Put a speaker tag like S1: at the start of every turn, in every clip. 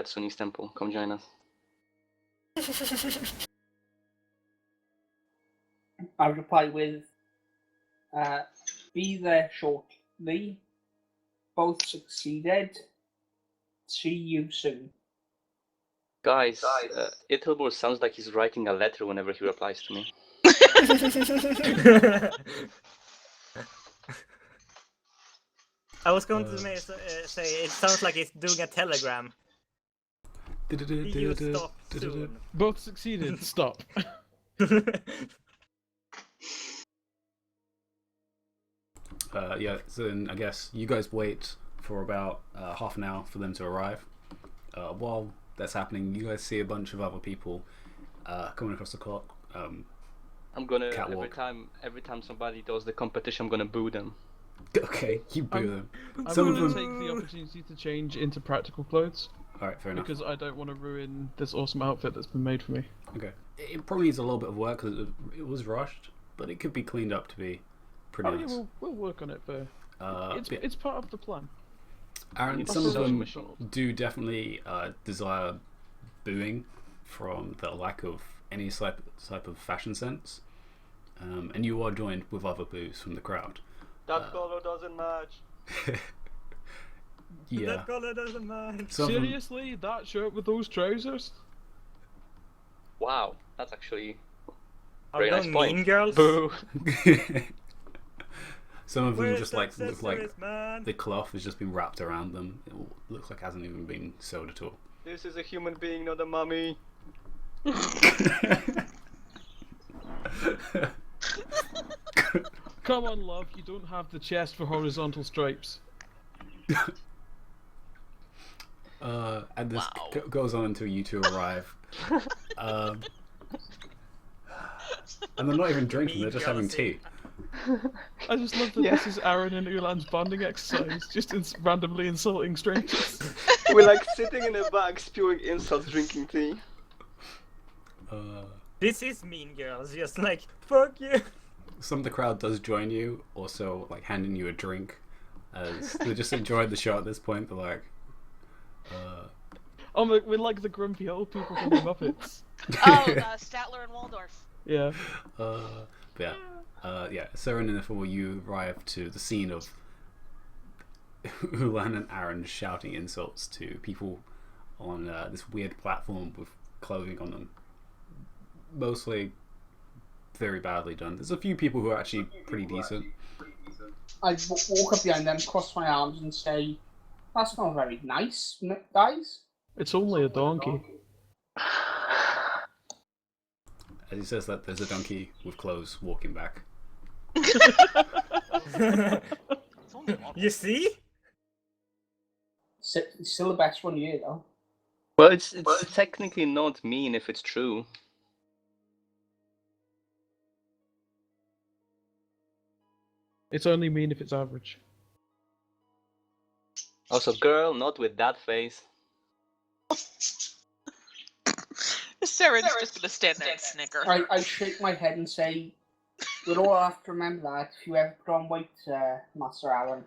S1: Katsune's temple. Come join us.
S2: I reply with, be there shortly. Both succeeded. See you soon.
S1: Guys, Itilbur sounds like he's writing a letter whenever he replies to me.
S3: I was going to say it sounds like it's doing a telegram. You stop soon.
S4: Both succeeded. Stop.
S5: Yeah, so then I guess you guys wait for about half an hour for them to arrive. While that's happening, you guys see a bunch of other people coming across the clock.
S1: I'm gonna
S5: Catwalk.
S1: every time somebody does the competition, I'm gonna boo them.
S5: Okay, you boo them.
S4: I'm
S5: Some of
S4: going to
S5: them.
S4: take the opportunity to change into practical clothes
S5: Alright, fair enough.
S4: because I don't want to ruin this awesome outfit that's been made for me.
S5: Okay. It probably needs a little bit of work because it was rushed, but it could be cleaned up to be pretty
S4: Oh yeah,
S5: nice.
S4: we'll work on it, but
S5: But yeah,
S4: it's part of the plan.
S5: Aaron,
S1: It's
S5: some of
S1: so
S5: them
S1: special.
S5: do definitely desire booing from the lack of any type of fashion sense. And you are joined with other boos from the crowd.
S1: That color doesn't match.
S5: Yeah.
S3: That color doesn't match.
S5: Some of them-
S4: Seriously, that shirt with those trousers?
S1: Wow, that's actually
S3: Are
S1: very
S3: we
S1: nice
S3: going
S1: point.
S3: mean girls?
S1: Boo.
S5: Some of them
S3: Where's
S5: just
S3: the
S5: like look like
S3: accessories, man?
S5: the cloth has just been wrapped around them. It looks like it hasn't even been sewed at all.
S1: This is a human being, not a mummy.
S4: Come on, love, you don't have the chest for horizontal stripes.
S5: And this goes on until you two arrive. And they're not even drinking, they're just having tea.
S4: I just love that this is Aaron and Ulan's bonding exercise, just randomly insulting strangers.
S1: We're like sitting in a bag, spewing insults, drinking tea.
S3: This is mean girls, just like, fuck you.
S5: Some of the crowd does join you, also like handing you a drink. As they're just enjoying the show at this point. They're like,
S4: Oh, we're like the grumpy old people from the Muppets.
S6: Oh, Statler and Waldorf.
S4: Yeah.
S5: but yeah. Sarah and Nifel, you arrive to the scene of Ulan and Aaron shouting insults to people on this weird platform with clothing on them. Mostly very badly done. There's a few people who are actually pretty decent.
S2: I walk up behind them, cross my arms, and say, "That's not very nice, guys."
S4: It's only a donkey.
S5: As he says that, there's a donkey with clothes walking back.
S6: It's only one.
S3: You see?
S2: Still the best one here, though.
S1: Well, it's technically not mean if it's true.
S4: It's only mean if it's average.
S1: Also, girl, not with that face.
S6: Saren's just gonna stand there and snicker.
S2: I shake my head and say, "We'll all have to remember that if you ever put on weight, Master Aaron."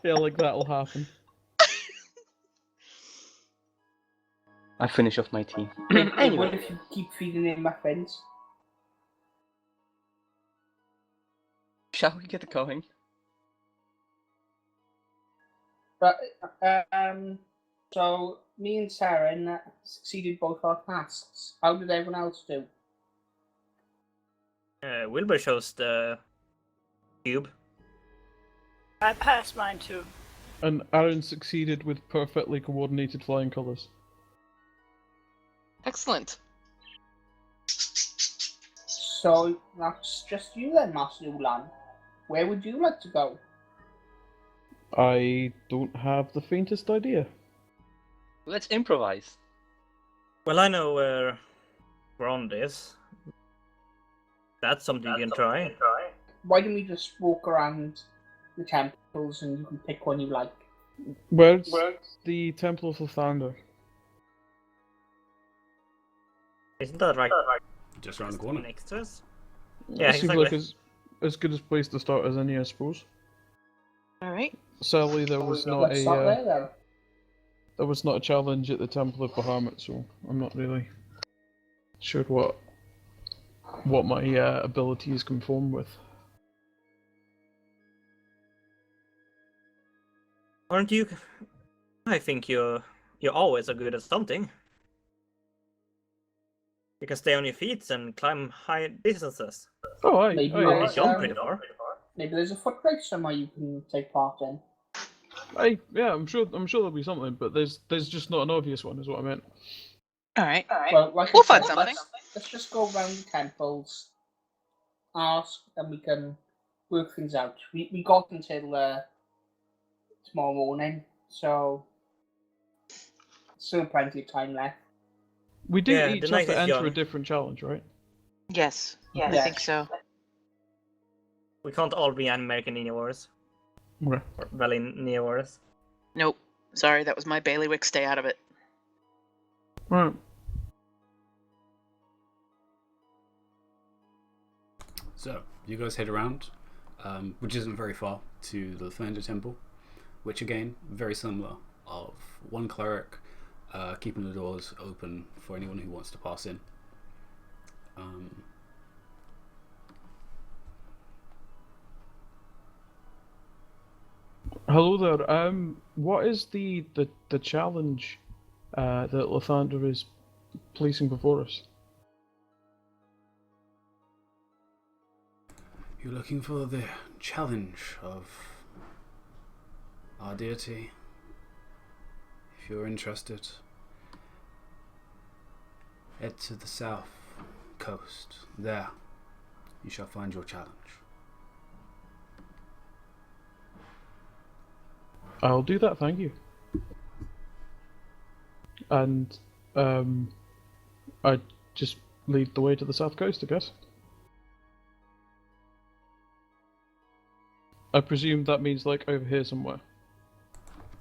S4: Yeah, like that'll happen.
S1: I finish off my tea.
S2: What
S1: Anyway,
S2: if you keep feeding him muffins?
S1: shall we get going?
S2: But so me and Saren succeeded both our tasks. How did everyone else do?
S3: Wilbur shows the cube.
S7: I passed mine too.
S4: And Aaron succeeded with perfectly coordinated flying colours.
S6: Excellent.
S2: So that's just you then, Master Ulan. Where would you like to go?
S4: I don't have the faintest idea.
S1: Let's improvise.
S3: Well, I know where Grond is. That's something you can try.
S2: Why don't we just walk around the temples and you can pick one you like?
S4: Where's the Temple of the Thunder?
S3: Isn't that right
S5: Just around the corner.
S3: next to us?
S4: It
S3: Yeah,
S4: seems
S3: exactly.
S4: like as good a place to start as any, I suppose.
S6: All right.
S4: Sadly, there was not
S2: Let's start
S4: a
S2: there then.
S4: there was not a challenge at the Temple of Bahamut, so I'm not really sure what my abilities conform with.
S3: Aren't you? I think you're always so good at something. You can stay on your feet and climb high distances.
S4: Oh, aye,
S2: Maybe
S4: aye.
S3: You
S2: there's,
S3: can jump pretty far.
S2: maybe there's a foot race somewhere you can take part in.
S4: Yeah, I'm sure there'll be something, but there's just not an obvious one, is what I meant.
S6: All right.
S2: Well, like
S6: We'll
S2: I said,
S6: find something.
S2: let's just go around the temples, ask, and we can work things out. We got until tomorrow morning, so still plenty of time left.
S4: We do
S3: Yeah,
S4: each
S3: the
S4: have
S3: night
S4: to
S3: is
S4: enter a
S3: young.
S4: different challenge, right?
S6: Yes. I
S2: Yes.
S6: think so.
S3: We can't all be American Ninja Wars.
S4: Okay.
S3: Or Valley Ninja Wars.
S6: Nope. Sorry, that was my bailiwick. Stay out of it.
S4: Right.
S5: So, you guys head around, which isn't very far, to the Thunder Temple, which again, very similar, of one cleric keeping the doors open for anyone who wants to pass in.
S4: Hello there. What is the challenge that Lathander is placing before us?
S5: You're looking for the challenge of our deity. If you're interested, head to the south coast. There, you shall find your challenge.
S4: I'll do that, thank you. And I just lead the way to the south coast, I guess. I presume that means like over here somewhere.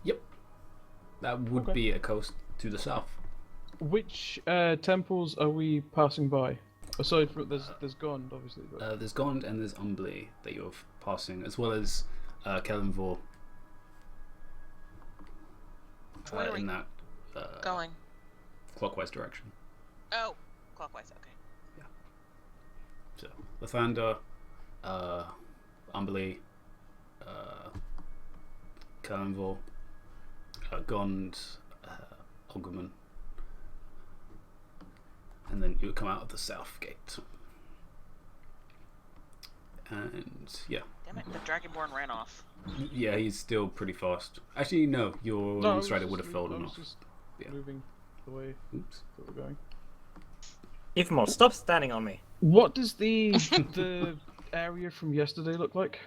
S5: Yep, that would
S4: Okay.
S5: be a coast to the south.
S4: Which temples are we passing by? Aside from there's Gond, obviously. But...
S5: There's Gond and there's Umbly that you're passing, as well as Kellenvor.
S6: Where are we
S5: In that
S6: going?
S5: clockwise direction.
S6: Oh, clockwise. Okay.
S5: So Lathander, Umbly, Kellenvor, Gond, Oggerman, and then you come out of the south gate. And yeah.
S6: Damn it! The Dragonborn ran off.
S5: Yeah, he's still pretty fast. Actually, no, your
S4: No, I
S5: Lord
S4: was
S5: Strider
S4: just
S5: would have
S4: mov-
S5: felled
S4: I
S5: him
S4: was
S5: off.
S4: just
S5: Yeah.
S4: moving the way
S5: Oops.
S4: that we're going.
S3: Ifmol, stop standing on me.
S4: What does the area from yesterday look like?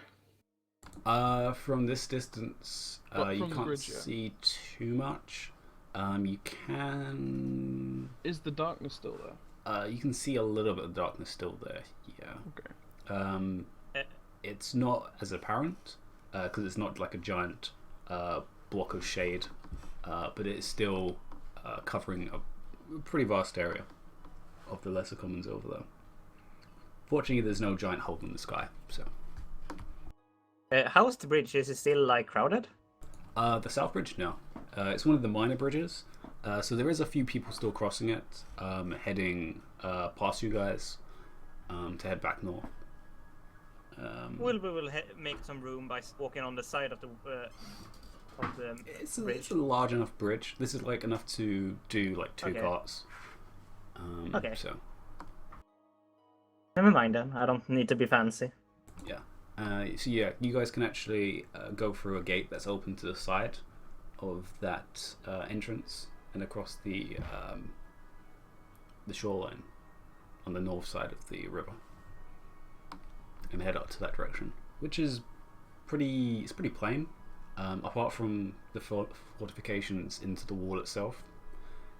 S5: From this distance,
S4: What,
S5: you
S4: from the
S5: can't
S4: bridge, yeah?
S5: see too much. You can.
S4: Is the darkness still there?
S5: You can see a little bit of darkness still there. Yeah.
S4: Okay.
S5: It's not as apparent because it's not like a giant block of shade, but it's still covering a pretty vast area of the lesser commons over there. Fortunately, there's no giant hole in the sky. So
S3: How's the bridge? Is it still like crowded?
S5: the South Bridge, no. It's one of the minor bridges, so there is a few people still crossing it, heading past you guys to head back north.
S3: We will make some room by walking on the side of the
S5: It's
S3: bridge.
S5: a large enough bridge. This is like enough to do like two
S3: Okay.
S5: carts.
S3: Okay.
S5: So
S3: Never mind then. I don't need to be fancy.
S5: yeah. So yeah, you guys can actually go through a gate that's open to the side of that entrance and across the shoreline on the north side of the river, and head up to that direction, which is pretty plain. Apart from the fortifications into the wall itself,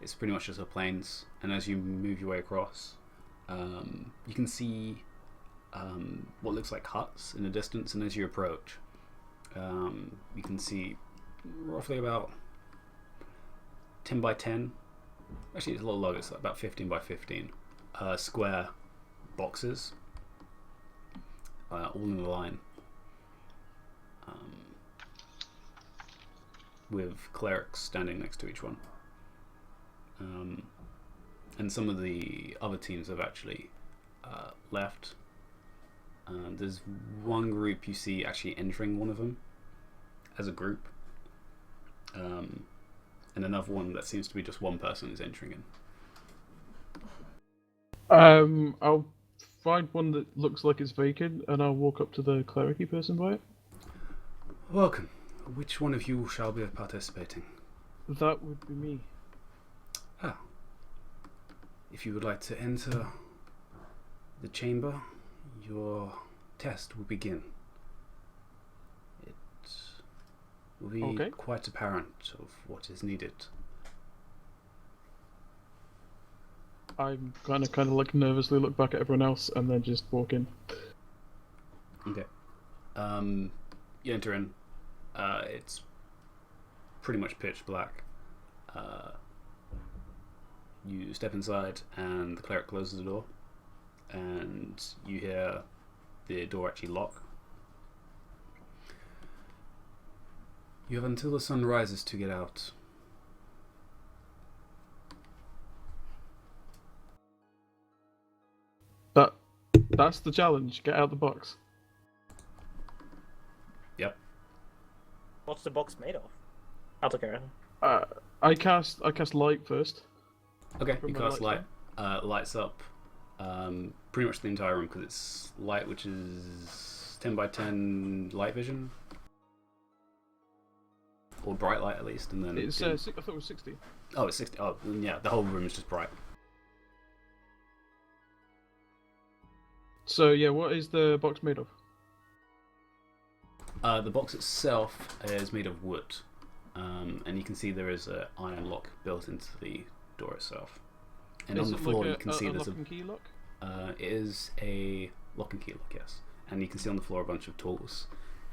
S5: it's pretty much just a plains. And as you move your way across, you can see what looks like huts in the distance, and as you approach, you can see roughly about 10 by 10. Actually, it's a little lower. It's about 15 by 15 square boxes, all in a line. with clerics standing next to each one. And some of the other teams have actually left. There's one group you see actually entering one of them as a group, and another one that seems to be just one person is entering in.
S4: I'll find one that looks like it's vacant, and I'll walk up to the clericy person by it.
S5: Welcome. Which one of you shall be participating?
S4: That would be me.
S5: Ah. If you would like to enter the chamber, your test will begin. It will be quite apparent of what is needed.
S4: I'm kind of like nervously look back at everyone else and then just walk in.
S5: Okay. You enter in. It's pretty much pitch black. You step inside and the cleric closes the door, and you hear the door actually lock. You have until the sun rises to get out.
S4: That's the challenge. Get out the box.
S5: Yep.
S3: What's the box made of? Out of curiosity.
S4: I cast light first.
S5: Okay,
S4: From
S5: you
S4: my
S5: cast light.
S4: light
S5: Lights up pretty much the entire room because it's light, which is 10 by 10 light vision. Or bright light at least, and then
S4: It's I thought it was 60.
S5: Oh, it's 60. Oh, then yeah, the whole room is just bright.
S4: So yeah, what is the box made of?
S5: The box itself is made of wood, and you can see there is an iron lock built into the door itself. And
S4: Is
S5: on the
S4: it
S5: floor,
S4: like
S5: you can see there's
S4: lock and key lock.
S5: it is a lock and key lock, yes. And you can see on the floor a bunch of tools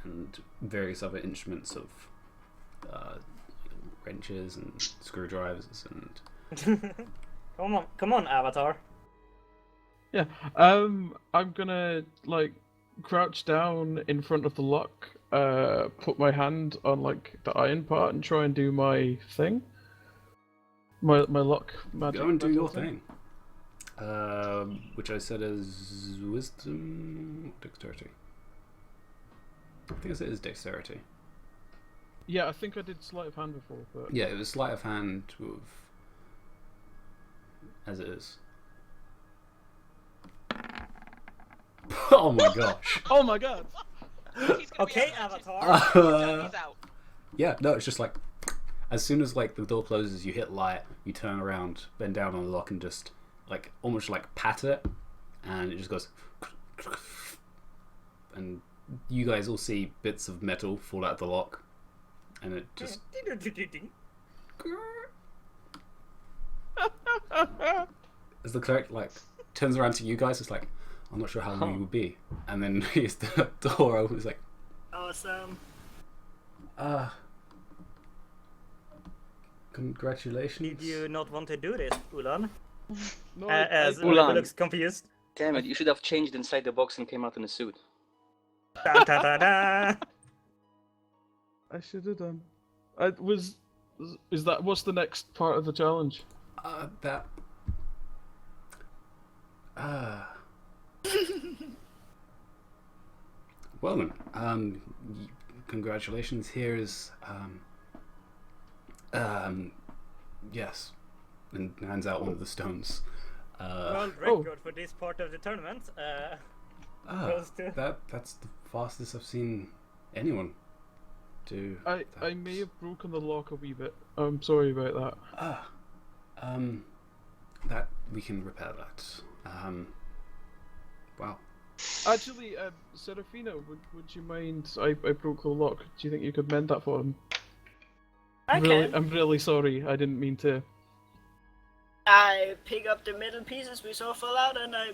S5: and various other instruments of wrenches and screwdrivers and.
S3: Come on, Avatar.
S4: Yeah. I'm gonna like crouch down in front of the lock, put my hand on like the iron part and try and do my thing. My lock magic.
S5: Go and do your
S4: thing.
S5: thing. Which I said is wisdom, dexterity. I think I said it is dexterity.
S4: Yeah, I think I did sleight of hand before, but
S5: Yeah, it was sleight of hand with as it is. Oh my gosh.
S4: oh my god.
S6: He's gonna be
S3: Okay,
S6: out.
S3: Avatar.
S6: He's out.
S5: Yeah, no, it's just like as soon as like the door closes, you hit light, you turn around, bend down on the lock, and just like almost like pat it, and it just goes. And you guys all see bits of metal fall out of the lock, and it just. As the cleric like turns around to you guys, it's like, I'm not sure how long you will be, and then he's the door open. It's like,
S7: Awesome.
S5: Congratulations.
S3: Did you not want to do this, Ulan?
S4: No,
S3: As
S1: Ulan.
S3: Ulan looks confused.
S1: Damn it, you should have changed inside the box and came out in a suit.
S3: Da, da, da, da.
S4: I should have done. Is that what's the next part of the challenge?
S5: That. Well then, congratulations. Here is, yes, and hands out one of the stones.
S3: World record for this part of the tournament. Close to.
S5: That's the fastest I've seen anyone do.
S4: I may have broken the lock a wee bit. I'm sorry about that.
S5: That we can repair that. Wow.
S4: Actually, Serafina, would you mind? I broke the lock. Do you think you could mend that for him?
S7: Okay.
S4: I'm really sorry. I didn't mean to.
S7: I pick up the metal pieces we saw fall out and I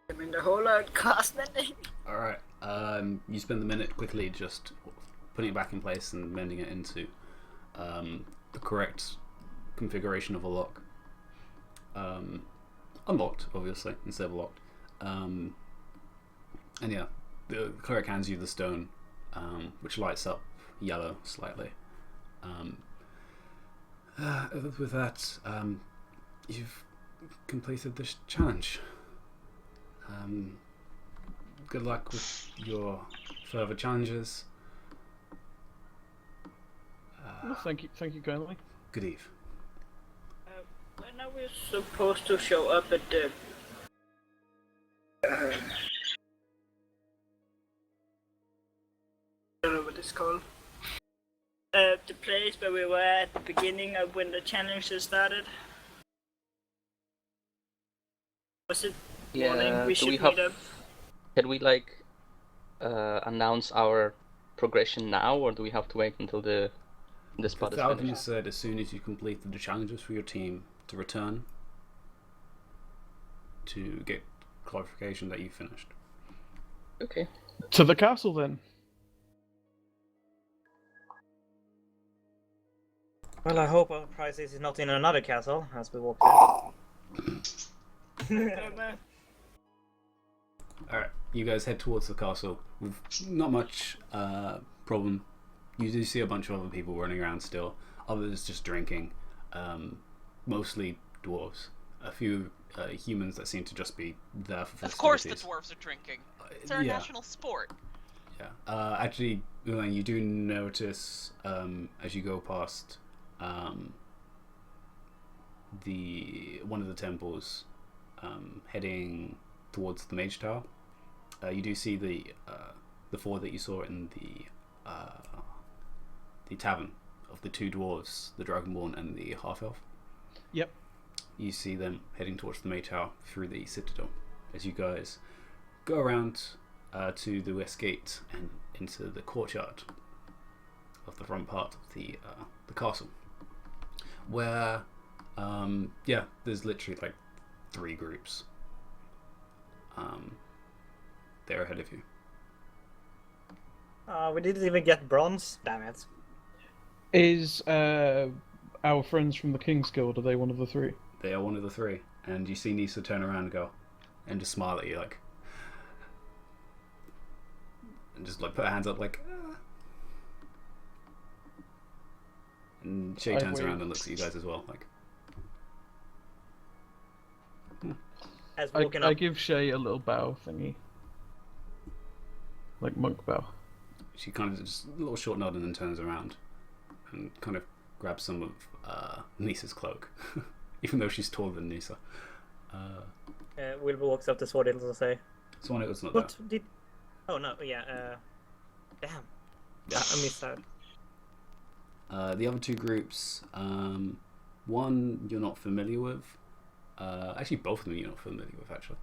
S7: put them in the hole and cast mending.
S5: Alright, you spend the minute quickly just putting it back in place and mending it into the correct configuration of a lock. Unlocked, obviously, instead of locked. And yeah, the cleric hands you the stone, which lights up yellow slightly. With that, you've completed this challenge. Good luck with your further challenges.
S4: Well, thank you kindly.
S5: Good eve.
S7: When are we supposed to show up at the? I don't know what it's called. The place where we were at the beginning of when the challenges started. Was it morning?
S1: Yeah.
S7: We
S1: Do we
S7: should
S1: have?
S7: meet up.
S1: Can we like announce our progression now, or do we have to wait until the spot is
S5: Falcon
S1: finished?
S5: said as soon as you completed the challenges for your team to return to get clarification that you finished.
S1: Okay.
S4: To the castle then.
S3: Well, I hope our prize is not in another castle as we walk there.
S5: Alright, you guys head towards the castle with not much problem. You do see a bunch of other people running around still, others just drinking, mostly dwarves. A few humans that seem to just be there for festivities.
S6: Of course the dwarves are drinking. It's our
S5: yeah.
S6: national sport.
S5: Yeah. Actually, Ulan, you do notice as you go past one of the temples, heading towards the Mage Tower. You do see the four that you saw in the tavern of the two dwarves, the Dragonborn and the half elf.
S4: Yep.
S5: You see them heading towards the Mage Tower through the citadel as you guys go around to the west gate and into the courtyard of the front part of the castle, where there's literally like 3 groups there ahead of you.
S3: We didn't even get bronze. Damn it.
S4: Is our friends from the King's Guild, are they one of the 3?
S5: They are one of the 3, and you see Nisa turn around and go and just smile at you like, and just like put her hands up like and Shay turns around and looks at you guys as well like.
S3: As
S4: I give Shay a little bow thingy. Like monk bow.
S5: She kind of just a little short nod and then turns around and kind of grabs some of Nisa's cloak, even though she's taller than Nisa.
S3: Wilbur walks up to Sword Hills and say,
S5: So one, it was not
S3: "What
S5: that.
S3: did? Oh no, yeah. Damn.
S5: Yeah.
S3: I missed that."
S5: The other 2 groups, one you're not familiar with. Actually, both of them you're not familiar with. Actually,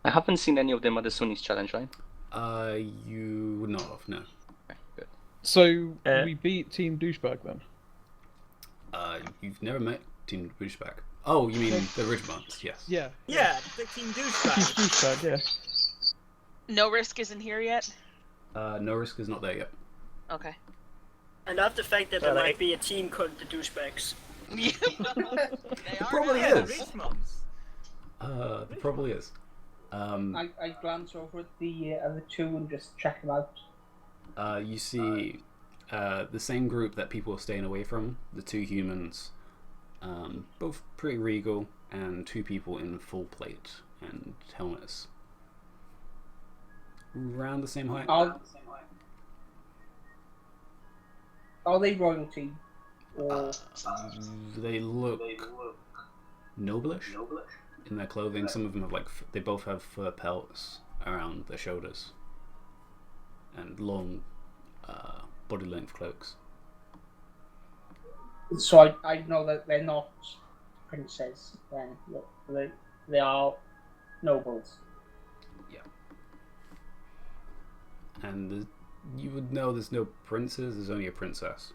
S1: I haven't seen any of them at the Sunnis challenge, right?
S5: you would not have, no.
S1: Okay, good.
S4: So we beat Team Douchebag then?
S5: You've never met Team Douchebag. Oh, you mean the Ridgemont? Yes.
S4: Yeah.
S3: Yeah, the Team
S4: Team
S3: Douchebag.
S4: Douchebag, yeah.
S6: No Risk isn't here yet?
S5: No Risk is not there yet.
S6: Okay.
S7: I love the fact that there
S3: Well,
S7: might be a team called the Douchebags.
S6: They are
S5: Probably
S6: now.
S3: Yeah, the
S5: is.
S3: rich moms.
S5: There probably is.
S2: I glance over at the other 2 and just check them out.
S5: You see the same group that people are staying away from, the 2 humans, both pretty regal, and 2 people in full plate and helmets. Around the same height.
S2: Are they royalty? Or
S5: They look noblish in their clothing. Some of them have they both have fur pelts around their shoulders and long body length cloaks.
S2: so I know that they're not princes then. They are nobles.
S5: And you would know there's no princes, there's only a princess.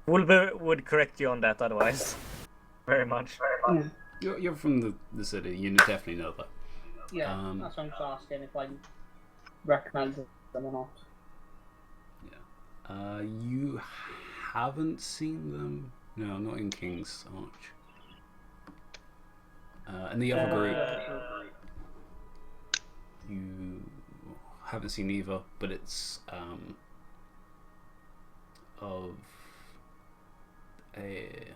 S3: Wilbur would correct you on that otherwise. Very much.
S5: You're from the city, you definitely know that.
S2: Yeah, that's what I'm just asking if I recognise them or not.
S5: You haven't seen them? No, not in King's Arch. And the other group, you haven't seen either, but it's of a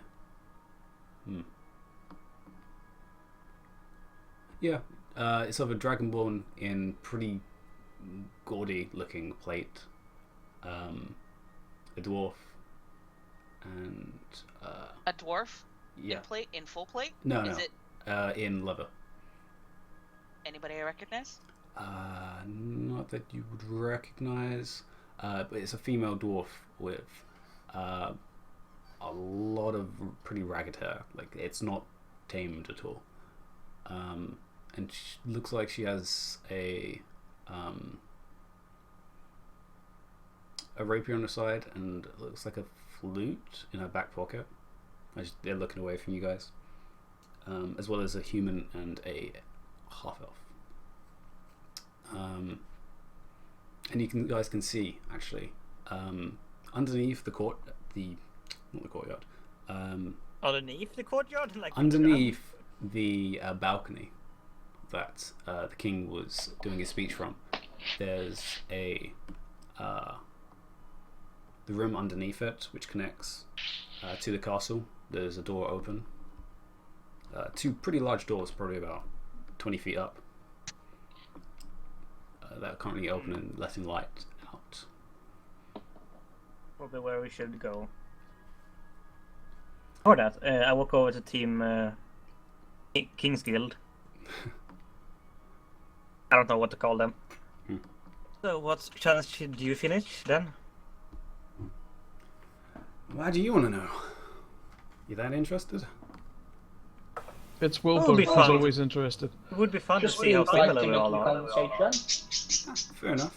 S5: it's of a dragonborn in pretty gaudy looking plate, a dwarf, and
S6: A dwarf
S5: yeah,
S6: in full plate?
S5: no,
S6: Is it
S5: in leather.
S6: anybody I recognize?
S5: Not that you would recognize, but it's a female dwarf with a lot of pretty ragged hair. Like, it's not tamed at all. And she looks like she has a rapier on the side, and it looks like a flute in her back pocket as they're looking away from you guys, as well as a human and a half elf. And you guys can see actually underneath the courtyard,
S3: Underneath the courtyard, like
S5: underneath the balcony that the king was doing his speech from, there's the room underneath it which connects to the castle. There's a door open, two pretty large doors, probably about 20 feet up, that are currently open and letting light out.
S3: Probably where we should go. For that, I walk over to Team King's Guild. I don't know what to call them. So, what challenge did you finish then?
S5: Why do you want to know? You that interested?
S4: It's
S3: would
S4: Wilbur
S3: be
S4: who's
S3: fun.
S4: always interested.
S3: It would be fun
S2: Just
S3: to see how
S2: feels like
S3: similar we all
S2: making
S3: are.
S2: conversation.
S5: Fair enough.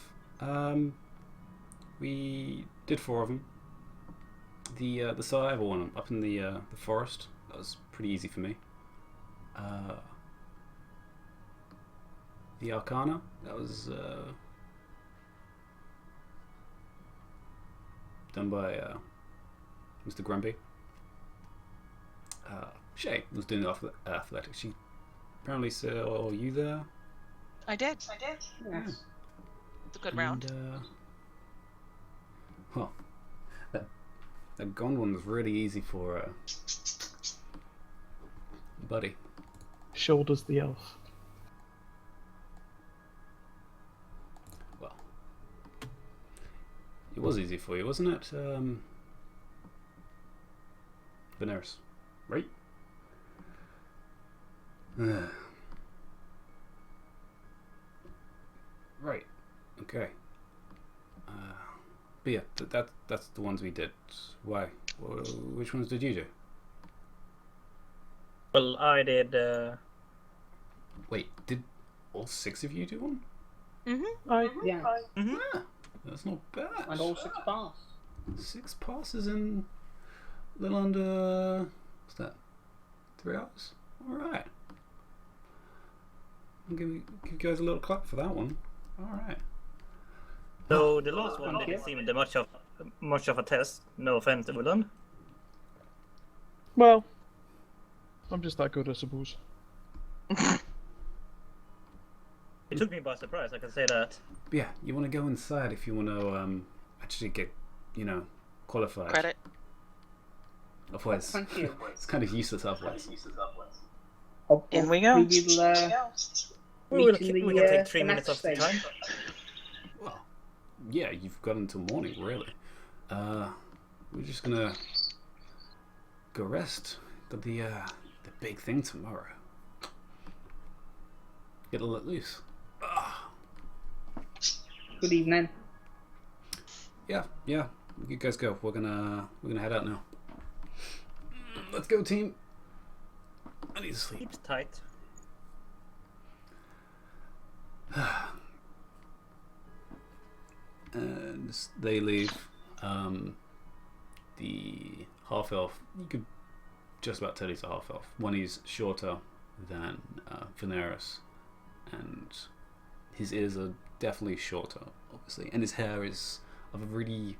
S5: We did 4 of them. The survival one up in the forest, that was pretty easy for me. The Arcana, that was done by Mr. Grumpy. Shay was doing the athletics. She apparently saw you there.
S6: I did.
S2: Yes.
S6: It's a good round.
S5: Well, that Gond one was really easy for Buddy.
S4: Shoulders the elf.
S5: Well, it was easy for you, wasn't it, Veneris? Right? Right. Okay. But yeah, that's the ones we did. Why? Which ones did you do?
S3: Well, I did.
S5: Wait, did all 6 of you do one?
S2: Yeah.
S5: Ah, that's not bad.
S2: And all 6 passed.
S5: 6 passes in a little under, what's that, 3 hours? Alright. I'll give you guys a little clap for that one. Alright.
S3: So the last one didn't seem much of a test. No offense, Ulan.
S4: Well, I'm just that good, I suppose.
S3: It took me by surprise. I can say that.
S5: Yeah, you want to go inside if you want to actually get, qualified.
S6: Credit.
S5: Otherwise,
S2: Thank you.
S5: it's kind of useless otherwise.
S6: In we go.
S3: We
S2: meet in
S3: can take 3
S2: the
S3: minutes
S2: next
S3: of the
S2: stage.
S3: time.
S5: Well, yeah, you've got until morning, really. We're just gonna go rest. Got the big thing tomorrow. Get a let loose.
S2: Good evening.
S5: Yeah. You guys go. We're gonna head out now. Let's go, team. I need to sleep.
S3: Keeps tight.
S5: And they leave. The half elf, you could just about tell he's a half elf. One is shorter than Veneris, and his ears are definitely shorter, obviously, and his hair is of a really,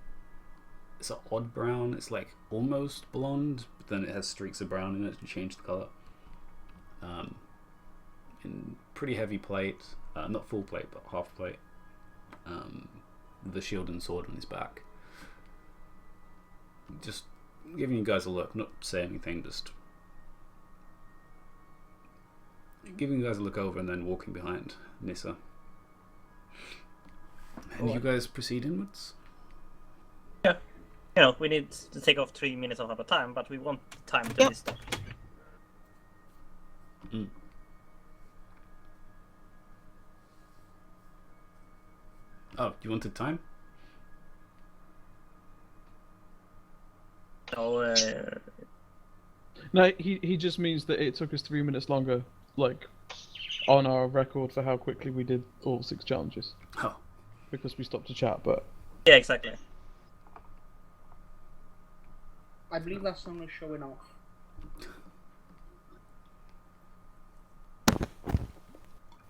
S5: it's an odd brown. It's like almost blonde, but then it has streaks of brown in it to change the color. In pretty heavy plate, not full plate, but half plate. the shield and sword on his back. Just giving you guys a look, not saying anything, just giving you guys a look over and then walking behind Nissa. And you guys proceed inwards?
S3: Yeah. You know, we need to take off 3 minutes of our time, but we want the time to be stopped.
S5: Oh, you wanted time?
S3: So,
S4: No, he just means that it took us 3 minutes longer, like, on our record for how quickly we did all 6 challenges.
S5: Oh.
S4: Because we stopped to chat, but...
S3: yeah, exactly.
S2: I believe that's only showing off.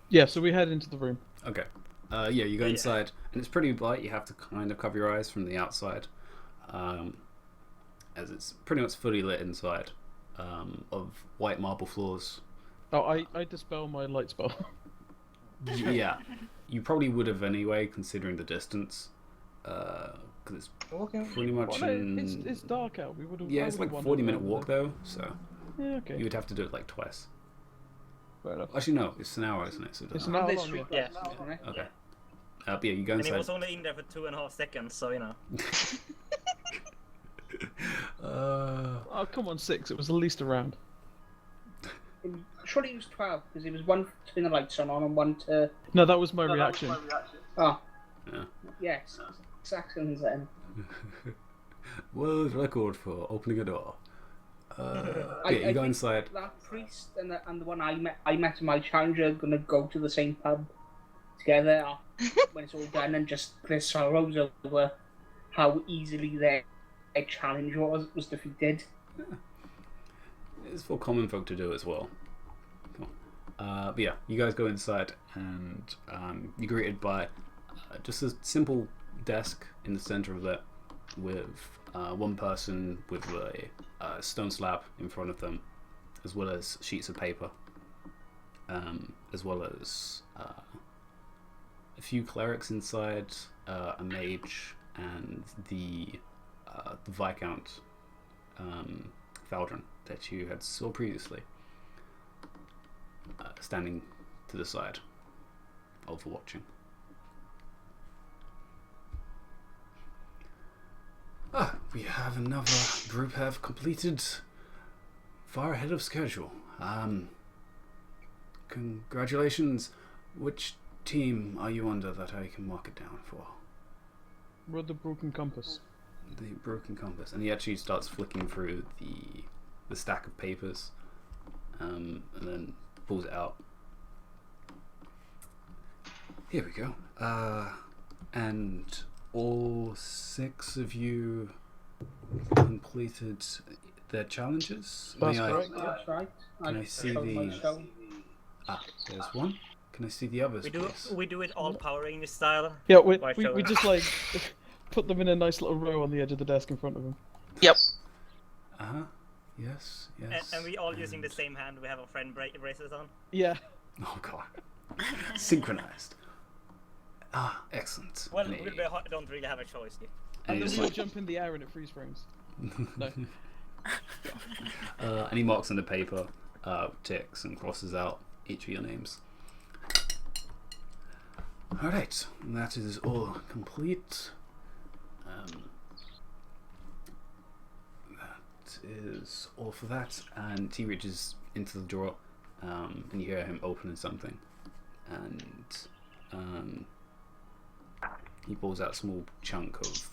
S4: Yeah, so we head into the room.
S5: Okay. Yeah, you go inside, and it's pretty light. You have to kind of cover your eyes from the outside, as it's pretty much fully lit inside, of white marble floors.
S4: Oh, I dispel my light spell.
S5: Yeah, you probably would have anyway, considering the distance, because it's pretty much
S4: it's dark out. We would have.
S5: Yeah, it's like a 40-minute walk though, so
S4: yeah, okay.
S5: you would have to do it like twice.
S4: Fair enough.
S5: Actually, no, it's an hour, isn't it? So it
S4: It's
S5: doesn't
S4: an hour
S2: This
S4: long,
S2: week,
S3: yeah.
S2: isn't it?
S5: Okay. But yeah, you go
S3: And he
S5: inside.
S3: was only in there for 2.5 seconds, so you know.
S4: Oh, come on, 6. It was at least a round.
S2: Surely it was 12, because it was one to turn the lights on and one to...
S4: No, that was my reaction.
S2: Oh.
S5: Yeah.
S2: Yes. 6 seconds then.
S5: World record for opening a door.
S2: I
S5: Yeah, you go
S2: think
S5: inside.
S2: That priest and the one I met in my challenge are going to go to the same pub together when it's all done and just play sorrows over how easily their challenge was defeated.
S5: It's for common folk to do as well. Cool. But yeah, you guys go inside and you're greeted by just a simple desk in the center of it with one person with a stone slab in front of them, as well as sheets of paper, as well as a few clerics inside, a mage, and the Viscount Valdron that you had saw previously, standing to the side, overwatching. We have another group have completed far ahead of schedule. Congratulations. Which team are you under that I can mark it down for?
S4: We're the Broken Compass.
S5: The Broken Compass. And he actually starts flicking through the stack of papers, and then pulls it out. Here we go. And all 6 of you completed their challenges.
S4: That's
S5: May
S4: correct.
S2: That's right.
S5: Can I see
S2: showed my
S5: the-
S2: stone.
S5: There's one. Can I see the others, please?
S3: We do it all Power Rangers style.
S4: Yeah,
S3: By
S4: we
S3: showing-
S4: just like put them in a nice little row on the edge of the desk in front of them.
S6: Yep.
S5: Uh-huh. Yes, yes.
S3: And we all using the same hand. We have our friend braces on.
S4: Yeah.
S5: Oh, God. Synchronized. Excellent.
S3: Well,
S5: And
S3: we
S5: he-
S3: don't really have a choice.
S5: and
S4: And
S5: he's
S4: then we
S5: like-
S4: jump in the air and it freeze frames. No.
S5: and he marks on the paper, ticks and crosses out each of your names. Alright, that is all complete. That is all for that. And he reaches into the drawer, and you hear him opening something. And he pulls out a small chunk of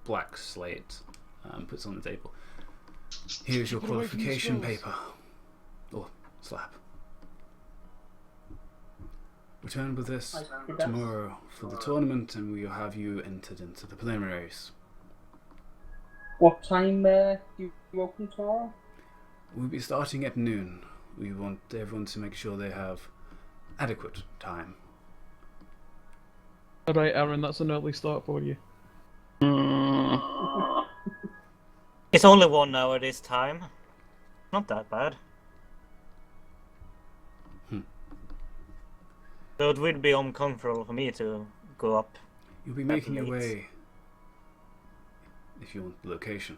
S5: black slate, puts it on the table. Here's your
S4: Keep it away from the
S5: qualification
S4: scrolls.
S5: paper. Or slab. Return with this
S2: I see that.
S5: tomorrow for the tournament, and we will have you entered into the preliminaries.
S2: What time you open tomorrow?
S5: We'll be starting at noon. We want everyone to make sure they have adequate time.
S4: Alright, Aaron, that's an early start for you.
S3: It's only 1 hour this time. Not that bad.
S5: Hmm.
S3: So it would be uncomfortable for me to go up.
S5: You'll be making your
S3: Late.
S5: way, if you want the location,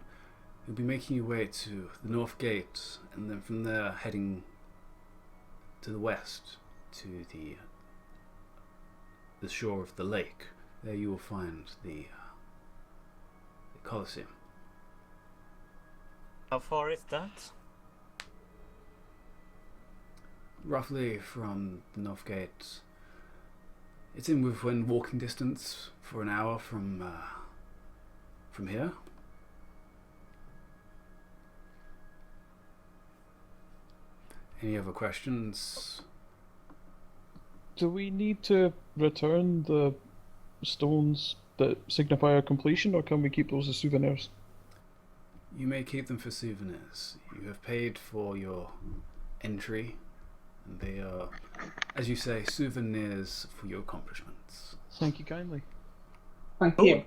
S5: you'll be making your way to the North Gate, and then from there heading to the west to the shore of the lake. There you will find the Colosseum.
S3: How far is that?
S5: Roughly from the North Gate, it's in within walking distance for an hour from here. Any other questions?
S4: Do we need to return the stones that signify our completion, or can we keep those as souvenirs?
S5: You may keep them for souvenirs. You have paid for your entry, and they are, as you say, souvenirs for your accomplishments.
S4: Thank you kindly.
S2: Thank you.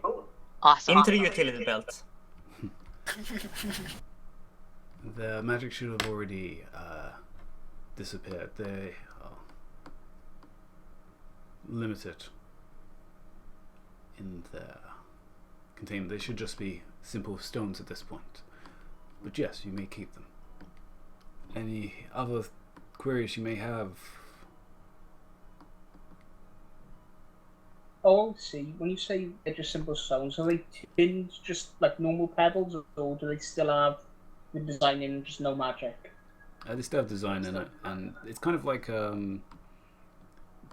S6: Awesome.
S3: Into the utility belt.
S5: The magic should have already disappeared. They are limited in their containment. They should just be simple stones at this point. But yes, you may keep them. Any other queries you may have?
S2: Oh, see. When you say they're just simple stones, are they tins just like normal pebbles, or do they still have the design in just no magic?
S5: They still have design in it, and it's kind of like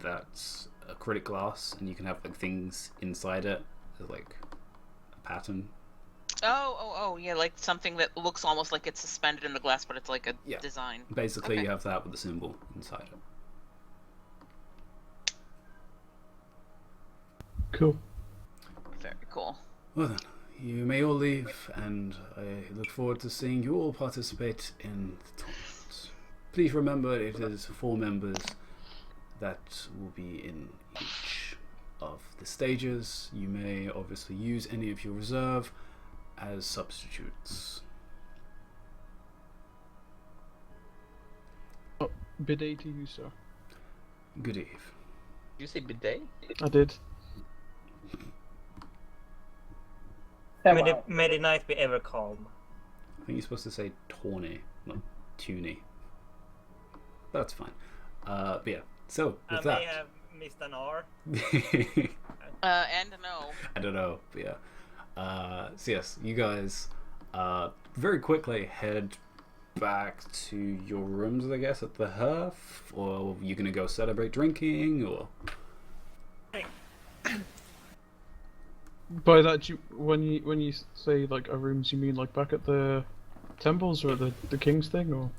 S5: that's acrylic glass, and you can have like things inside it, like a pattern.
S6: Oh, yeah, like something that looks almost like it's suspended in the glass, but it's like a design.
S5: Basically,
S6: Okay.
S5: you have that with the symbol inside it.
S4: Cool.
S6: Very cool.
S5: Well then, you may all leave, and I look forward to seeing you all participate in the tournament. Please remember, it is 4 members that will be in each of the stages. You may obviously use any of your reserve as substitutes.
S4: Bidet to you, sir.
S5: Good eve.
S1: Did you say bidet?
S4: I did.
S2: Farewell.
S3: May the night be ever calm.
S5: I think you're supposed to say tawny, not tuny. That's fine. But yeah, so
S3: I
S5: with
S3: may have missed an R.
S6: And no.
S5: I don't know, but yeah. So yes, you guys very quickly head back to your rooms, I guess, at the hearth, or are you gonna go celebrate drinking, or?
S4: By that, when you say like our rooms, you mean like back at the temples or the king's thing, or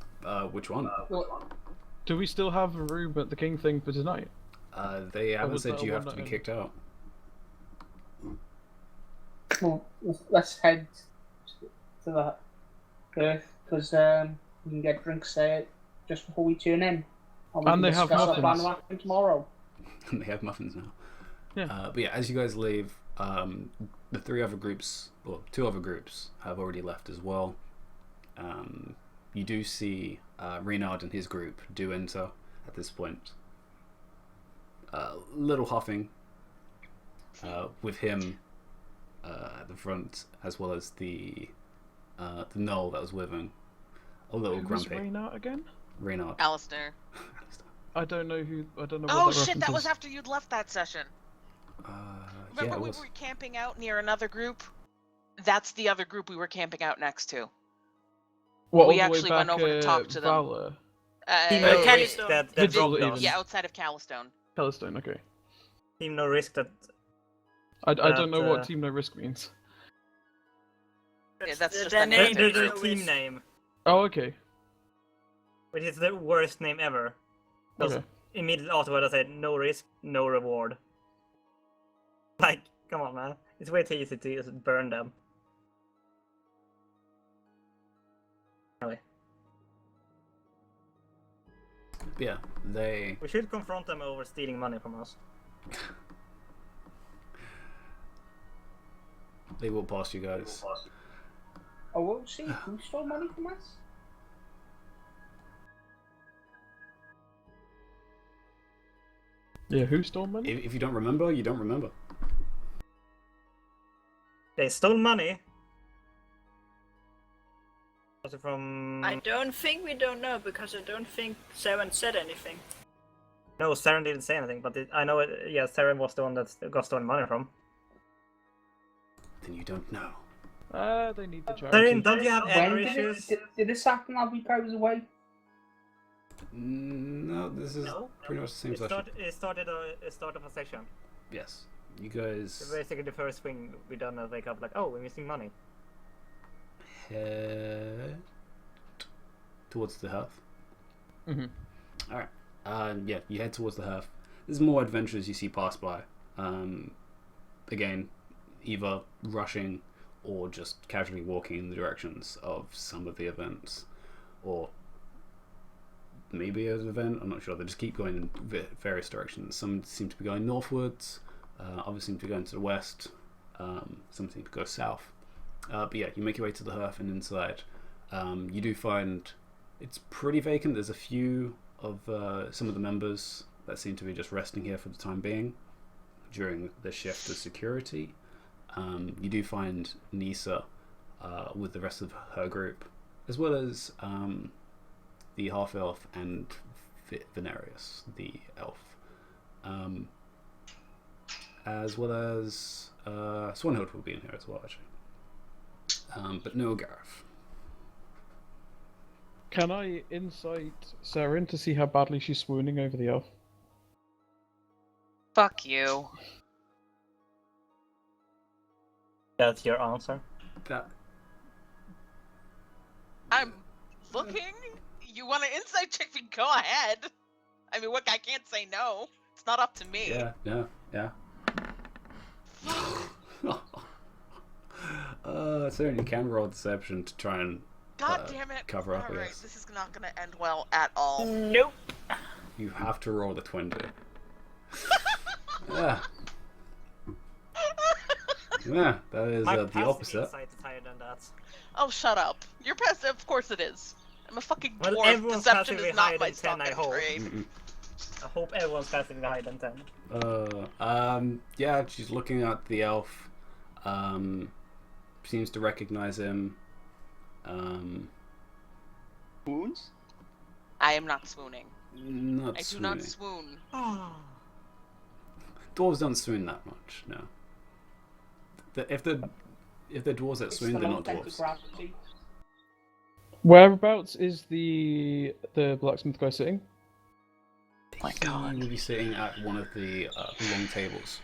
S5: Which one?
S4: do we still have a room at the king thing for tonight?
S5: They haven't
S4: was
S5: said
S4: that
S5: you
S4: one
S5: have to be
S4: that-
S5: kicked out.
S2: Well, let's head to the earth, because we can get drinks there just before we tune in. we
S4: And
S2: can
S4: they have
S2: discuss our plan
S4: muffins.
S2: of action tomorrow.
S5: They have muffins now.
S4: Yeah.
S5: But yeah, as you guys leave, the 3 other groups, or 2 other groups, have already left as well. You do see Reynard and his group do enter at this point. Little huffing, with him at the front, as well as the gnoll that was with him. A little
S4: Who was
S5: grumpy.
S4: Reynard again?
S5: Reynard.
S6: Alistair.
S4: I don't know who. I don't know.
S6: Oh
S4: what that
S6: shit, that
S4: reference
S6: was
S4: is.
S6: after you'd left that session. Remember
S5: yeah,
S6: we
S5: it was.
S6: were camping out near another group? That's the other group we were camping out next to.
S4: What,
S6: we
S4: all the way
S6: actually went
S4: back,
S6: over to talk to them.
S4: Valor?
S3: Team
S6: Uh,
S3: no
S7: Can
S3: risk
S7: you-
S3: that
S4: Vigil
S3: dropped
S4: even.
S3: us.
S6: yeah, outside of Calistone.
S4: Palestine. Okay.
S3: Team no risk that.
S4: I don't know
S3: That,
S4: what Team No Risk means.
S6: Yeah, that's
S7: the
S6: just
S7: their
S6: the name.
S7: name
S3: There's
S7: is
S3: a
S7: no
S3: team
S7: risk.
S3: name,
S4: Oh, okay.
S3: which is the worst name ever. Because
S4: Okay.
S3: immediately afterward I said no risk, no reward. Like, come on, man. It's way too easy to just burn them. Anyway,
S5: But yeah, they.
S3: we should confront them over stealing money from us.
S5: They walk past you guys.
S2: Oh, we'll see. Who stole money from us?
S4: Yeah. Who stole money?
S5: If you don't remember, you don't remember.
S3: They stole money. Was it from?
S7: I don't think we don't know because I don't think Saren said anything.
S3: No, Saren didn't say anything, but I know it. Yeah, Saren was the one that got stolen money from.
S5: Then you don't know.
S4: They need the charity.
S3: Saren, don't you have
S2: When
S3: anger
S2: did
S3: issues?
S2: did this happen while we goes away?
S5: No, this is pretty much the same session.
S3: It started of a section.
S5: Yes. You guys
S3: So basically, the first thing we done is wake up like, oh, we're missing money.
S5: head towards the hearth.
S4: Mm-hmm.
S5: Alright. Yeah, you head towards the hearth. There's more adventurers you see pass by. Again, either rushing or just casually walking in the directions of some of the events. Or maybe an event, I'm not sure. They just keep going in various directions. Some seem to be going northwards, others seem to be going to the west, some seem to go south. But yeah, you make your way to the hearth and inside. You do find it's pretty vacant. There's a few of some of the members that seem to be just resting here for the time being during the shift to security. You do find Nisa with the rest of her group, as well as the half-elf and Venarius, the elf, as well as Swanhild will be in here as well, actually, but no Gareth.
S4: Can I insight Saren to see how badly she's swooning over the elf?
S6: Fuck you.
S3: That's your answer.
S6: I'm looking. You want an insight check? Go ahead. I mean, I can't say no. It's not up to me.
S5: Yeah. Saren, you can roll deception to try and
S6: God damn it.
S5: cover up.
S6: Alright,
S5: Yes.
S6: this is not gonna end well at all.
S7: Nope.
S5: You have to roll the 20. Yeah. Yeah, that is
S3: My
S5: the
S3: passive
S5: opposite.
S3: insight is higher than that.
S6: Oh, shut up. You're passive. Of course it is. I'm a fucking
S3: Well,
S6: dwarf.
S3: everyone's
S6: Deception
S3: passively
S6: is
S3: higher
S6: not my
S3: than 10,
S6: stock
S3: I
S6: and
S3: hope.
S6: trade.
S3: I hope everyone's passively higher than 10.
S5: Yeah, she's looking at the elf. Seems to recognize him.
S1: Wounds?
S6: I am not swooning.
S5: Not
S6: I do
S5: swooning.
S6: not swoon.
S5: Dwarves don't swoon that much. No. If the dwarves that
S2: It's
S5: swoon,
S2: the
S5: they're
S2: low
S5: not dwarves.
S2: gravity.
S4: Whereabouts is the blacksmith guy sitting?
S1: My God.
S5: You'll be sitting at one of the long tables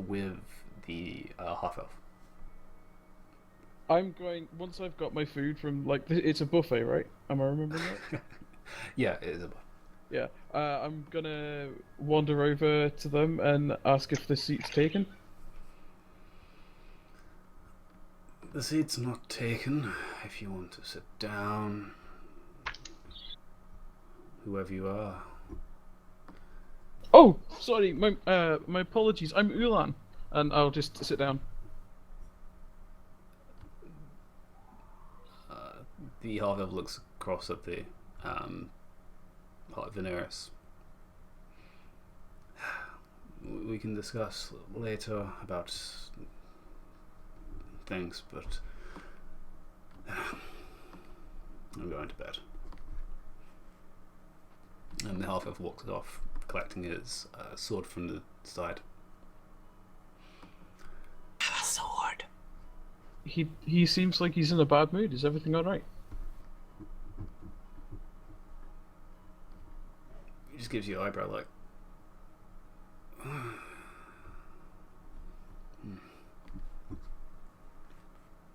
S5: with the half elf.
S4: I'm going once I've got my food from it's a buffet, right? Am I remembering that?
S5: Yeah, it is a buff.
S4: Yeah. I'm gonna wander over to them and ask if the seat's taken.
S5: The seat's not taken. If you want to sit down, whoever you are.
S4: Oh, sorry. My apologies. I'm Ulan, and I'll just sit down.
S5: The half-elf looks across at the Veneris. We can discuss later about things, but I'm going to bed. And the half-elf walks off, collecting his sword from the side.
S3: A sword.
S4: He seems like he's in a bad mood. Is everything all right?
S5: He just gives you an eyebrow like.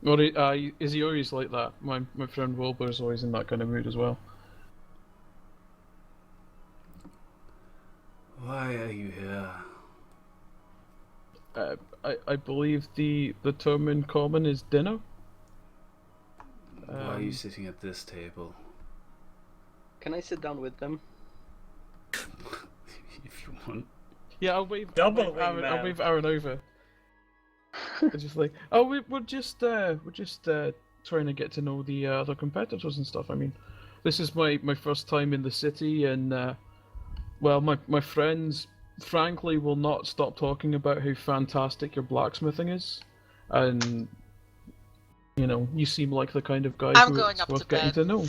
S4: Or is he always like that? My friend Wilbur is always in that kind of mood as well.
S5: Why are you here?
S4: I believe the term in common is dinner.
S5: Why are you sitting at this table?
S1: Can I sit down with them?
S5: If you want.
S4: Yeah, I'll wave.
S3: Double
S4: I'll
S3: wingman.
S4: wave Aaron over. It's just like, oh, we're just trying to get to know the other competitors and stuff. I mean, this is my first time in the city, and well, my friends, frankly, will not stop talking about how fantastic your blacksmithing is, and you know, you seem like the kind of guy
S6: I'm
S4: who
S6: going
S4: it's
S6: up
S4: worth
S6: to
S4: getting
S6: bed.
S4: to know.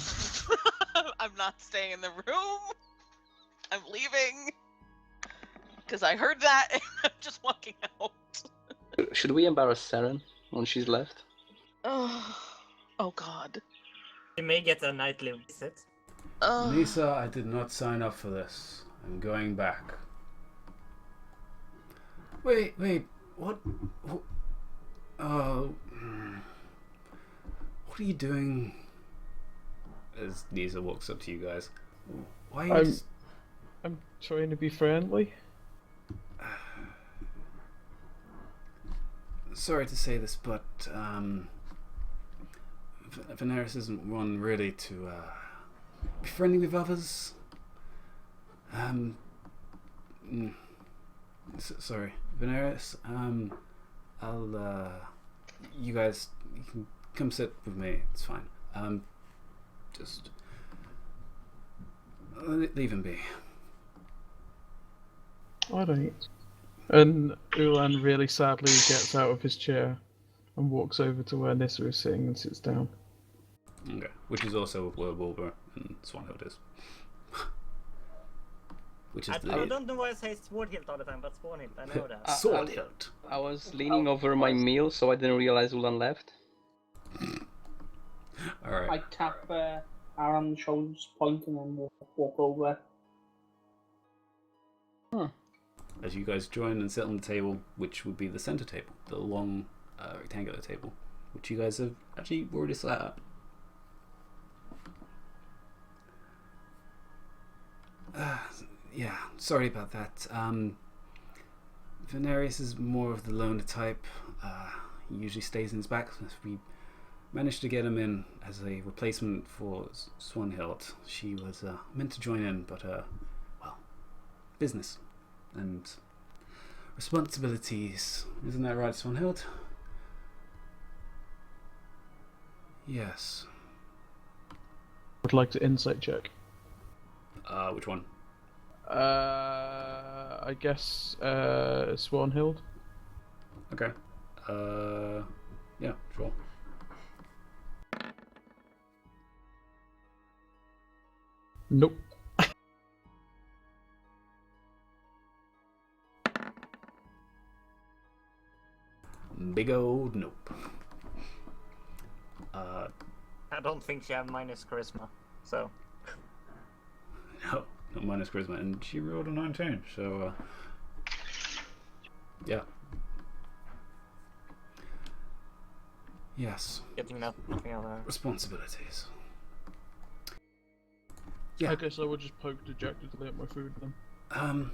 S6: I'm not staying in the room. I'm leaving. Because I heard that and I'm just walking out.
S1: Should we embarrass Saren when she's left?
S6: Oh god.
S3: You may get a nightly visit.
S5: Nisa, I did not sign up for this. I'm going back. Wait, what? What are you doing? As Nisa walks up to you guys. Why are you
S4: I'm trying to be friendly.
S5: Sorry to say this, but Veneris isn't one really to be friendly with others. Sorry, Veneris. You guys, you can come sit with me. It's fine. Just leave him be.
S4: Alright. And Ulan really sadly gets out of his chair and walks over to where Nissa is sitting and sits down.
S5: Okay, which is also where Wilbur and Swanhild is. Which is
S3: I don't know why I say Swordhilt all the time, but Swanhild, I know that.
S5: Swordhilt.
S1: I was leaning over my meal, so I didn't realize Ulan left.
S5: Alright.
S2: I tap Aaron on the shoulders, point, and then walk over.
S5: As you guys join and sit on the table, which would be the center table, the long rectangular table, which you guys have actually already sat at. Yeah, sorry about that. Venarius is more of the loner type. He usually stays in his back. We managed to get him in as a replacement for Swanhild. She was meant to join in, but well, business and responsibilities. Isn't that right, Swanhild? Yes.
S4: Would like to insight check.
S5: Which one?
S4: I guess Swanhild.
S5: Okay. Yeah, sure.
S4: Nope.
S5: Big old nope.
S3: I don't think she have minus charisma, so.
S5: No, not minus charisma, and she rolled a 19, so yeah. Yes.
S3: Getting nothing out of her.
S5: Responsibilities. Yeah.
S4: I guess I would just poke dejectedly at my food then.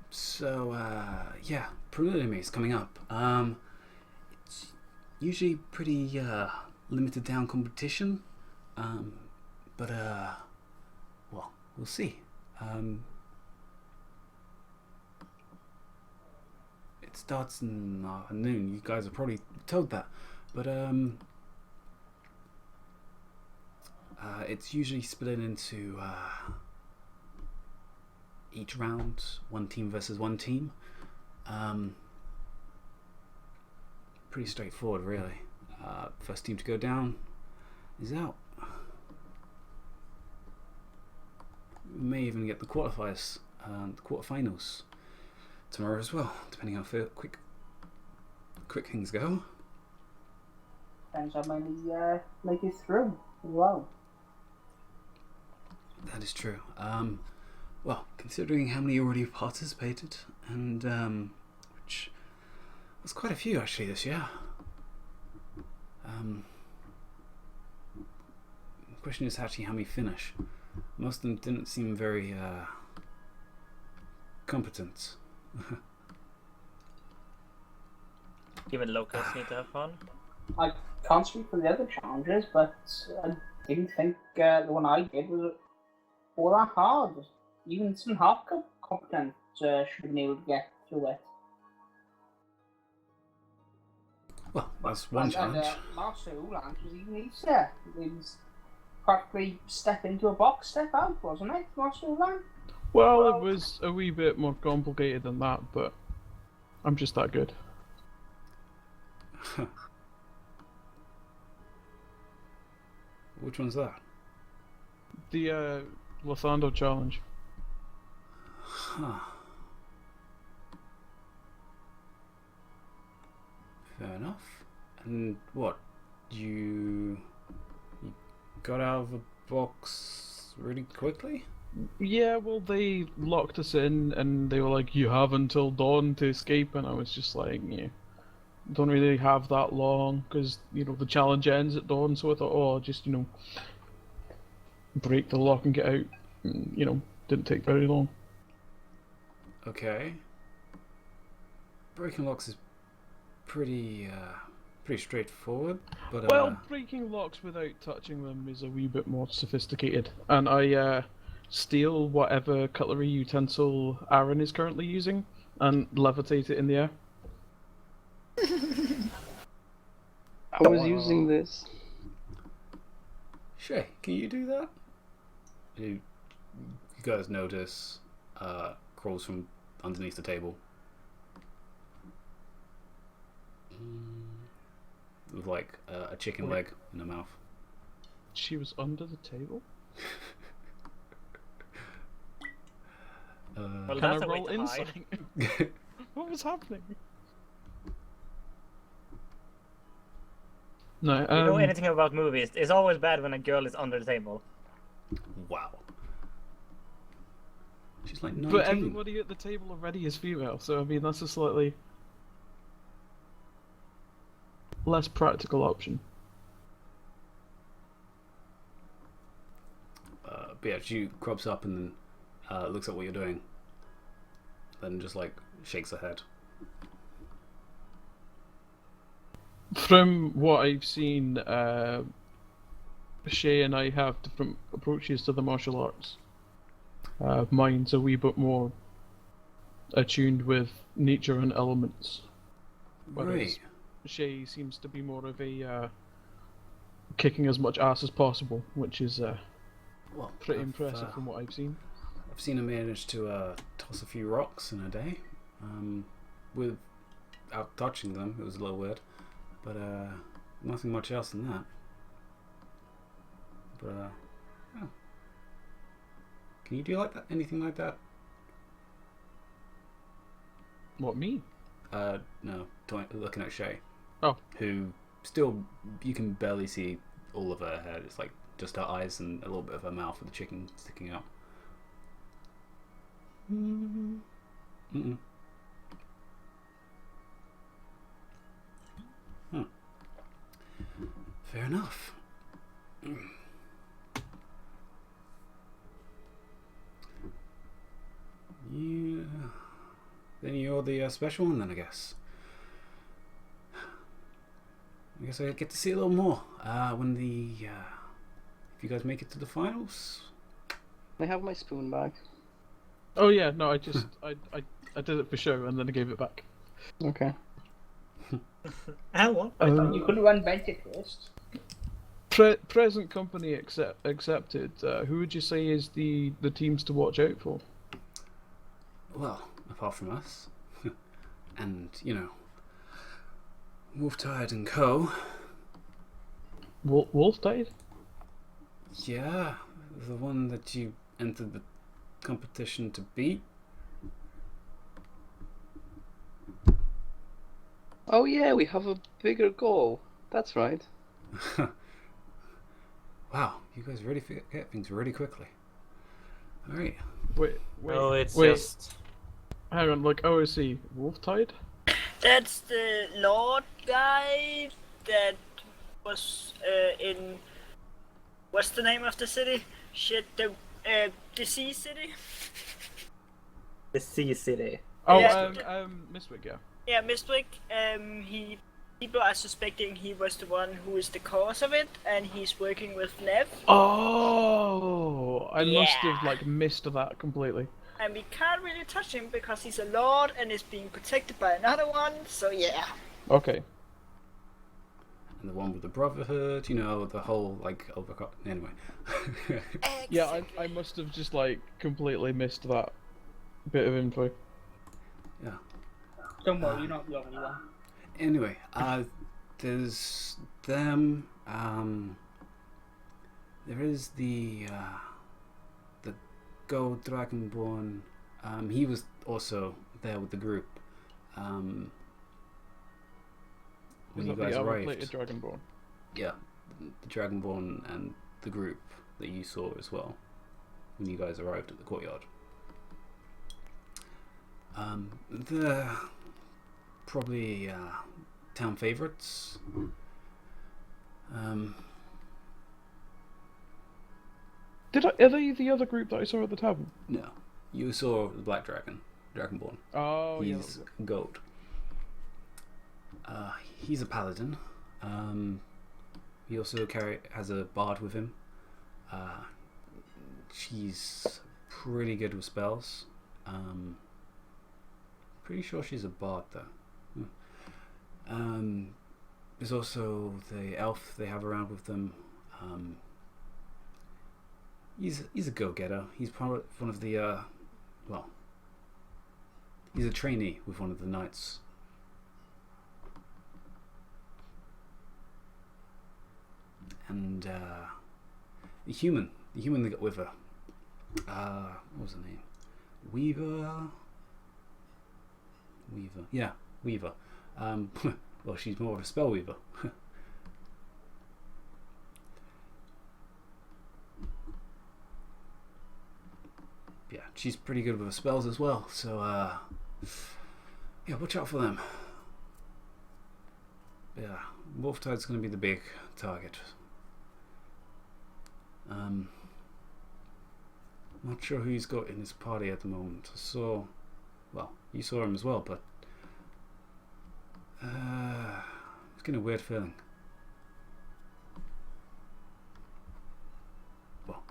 S5: So, yeah, preliminary is coming up. It's usually pretty, limited down competition. But, well, we'll see. It starts in noon. You guys are probably told that. But, it's usually split into, each round, one team versus one team. Pretty straightforward, really. First team to go down is out. We may even get the quarterfinals tomorrow as well, depending how quick things go.
S2: Depends how many make it through as well.
S5: That is true. Well, considering how many already participated, and which was quite a few actually this year. The question is actually how many finish. Most of them didn't seem very competent.
S3: Even locals need to have fun.
S2: I can't speak for the other challenges, but I didn't think the one I did was all that hard. Even some half competent should have been able to get through it.
S5: Well, that's one challenge.
S2: Master Ulan was even easier. It was practically step into a box, step out, wasn't it, Master Ulan?
S4: Well, it was a wee bit more complicated than that, but I'm just that good.
S5: Which one's that?
S4: The Lothando challenge.
S5: Huh. Fair enough. And what? You got out of the box really quickly?
S4: Yeah, well, they locked us in, and they were like, "You have until dawn to escape," and I was just like, "Yeah, don't really have that long, because the challenge ends at dawn." So I thought, "Oh, I'll just break the lock and get out." And, didn't take very long.
S5: Okay. Breaking locks is pretty straightforward, but
S4: Well, breaking locks without touching them is a wee bit more sophisticated, and I steal whatever cutlery utensil Aaron is currently using and levitate it in the air.
S1: I was using this.
S5: Shay, can you do that? You guys notice crawls from underneath the table. With like a chicken leg in her mouth.
S4: She was under the table?
S3: Well,
S4: Can
S3: that's
S4: I
S3: a way
S4: roll
S3: to hide.
S4: insight? What was happening? No,
S3: You know anything about movies? It's always bad when a girl is under the table.
S5: Wow. She's like 19.
S4: But everybody at the table already is female, so I mean that's a slightly less practical option.
S5: But yeah, she crops up and then looks at what you're doing. Then just like shakes her head.
S4: From what I've seen, Shay and I have different approaches to the martial arts. Mine's a wee bit more attuned with nature and elements. Whereas
S5: Right.
S4: Shay seems to be more of a kicking as much ass as possible, which is
S5: Well,
S4: pretty impressive from what I've seen.
S5: I've seen her manage to toss a few rocks in a day, without touching them. It was a little weird, but nothing much else than that. But yeah. Can you do like that? Anything like that?
S4: What, me?
S5: No. Looking at Shay.
S4: Oh.
S5: Who still you can barely see all of her head. It's like just her eyes and a little bit of her mouth with the chicken sticking out. Mm-mm. Huh. Fair enough. Yeah. Then you're the special one, then I guess. I guess I get to see a little more when if you guys make it to the finals.
S1: I have my spoon back.
S4: Oh yeah, no, I just I did it for show and then I gave it back.
S1: Okay.
S3: Hello.
S2: You could run Bentic first.
S4: Present company accepted. Who would you say is the teams to watch out for?
S5: Well, apart from us, and Wolftide and Co.
S4: Wolftide?
S5: Yeah, the one that you entered the competition to beat.
S1: Oh yeah, we have a bigger goal. That's right.
S5: Wow, you guys really forget things really quickly. All right.
S4: Wait.
S3: No, it's
S4: wait.
S3: just.
S4: Hang on, like OSC, Wolftide?
S7: That's the Lord guy that was in. What's the name of the city? Shit, the Sea City?
S3: The Sea City.
S4: Oh,
S7: Yeah.
S4: Mistwick, yeah.
S7: Yeah, Mistwick. People are suspecting he was the one who is the cause of it, and he's working with Nev.
S4: Oh, I must have
S7: Yeah.
S4: missed that completely.
S7: And we can't really touch him because he's a lord and is being protected by another one. So yeah.
S4: Okay.
S5: And the one with the Brotherhood, the whole overcut. Anyway.
S4: Yeah, I must have just completely missed that bit of info.
S5: Yeah.
S2: Don't worry, you're not the only one.
S5: Anyway, there's them. There is the Gold Dragonborn. He was also there with the group. When
S4: Is
S5: you
S4: that
S5: guys
S4: the
S5: arrived,
S4: armor-plated Dragonborn?
S5: yeah, the Dragonborn and the group that you saw as well when you guys arrived at the courtyard. They're probably town favourites.
S4: Are they the other group that I saw at the tavern?
S5: No, you saw the Black Dragonborn.
S4: Oh,
S5: He's gold. He's a paladin. He also has a bard with him. She's pretty good with spells. Pretty sure she's a bard though. There's also the elf they have around with them. He's a go-getter. He's probably one of the he's a trainee with one of the knights. And the human they got with her. What was her name? Weaver. Yeah, Weaver. Well, she's more of a spell weaver. Yeah, she's pretty good with her spells as well. So, yeah, watch out for them. Yeah, Wolftide's going to be the big target. Not sure who he's got in his party at the moment. Well, you saw him as well, but it's getting a weird feeling. Well,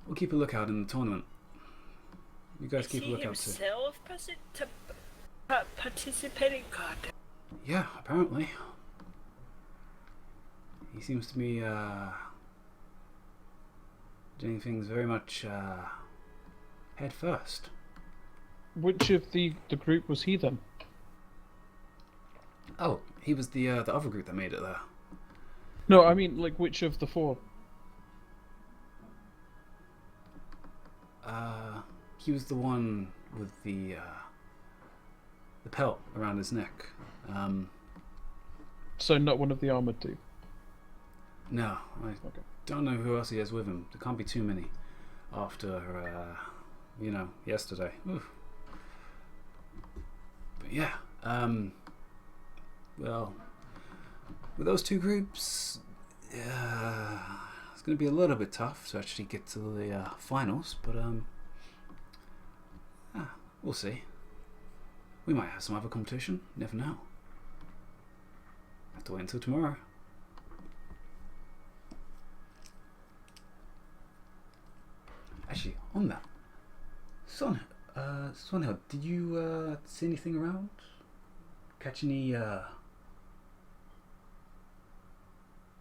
S5: we'll keep a lookout in the tournament. You guys keep a lookout too.
S7: Is he himself participating? God.
S5: Yeah, apparently. He seems to be doing things very much head first.
S4: Which of the group was he then?
S5: Oh, he was the other group that made it there.
S4: No, I mean, like, which of the four?
S5: He was the one with the pelt around his neck.
S4: So not one of the armored two?
S5: No, I don't know who else he has with him. There can't be too many after, yesterday. Oof. But yeah, well, with those two groups, it's going to be a little bit tough to actually get to the finals, but we'll see. We might have some other competition, never know. Have to wait until tomorrow. Actually, on that, Sonja, did you see anything around? Catch any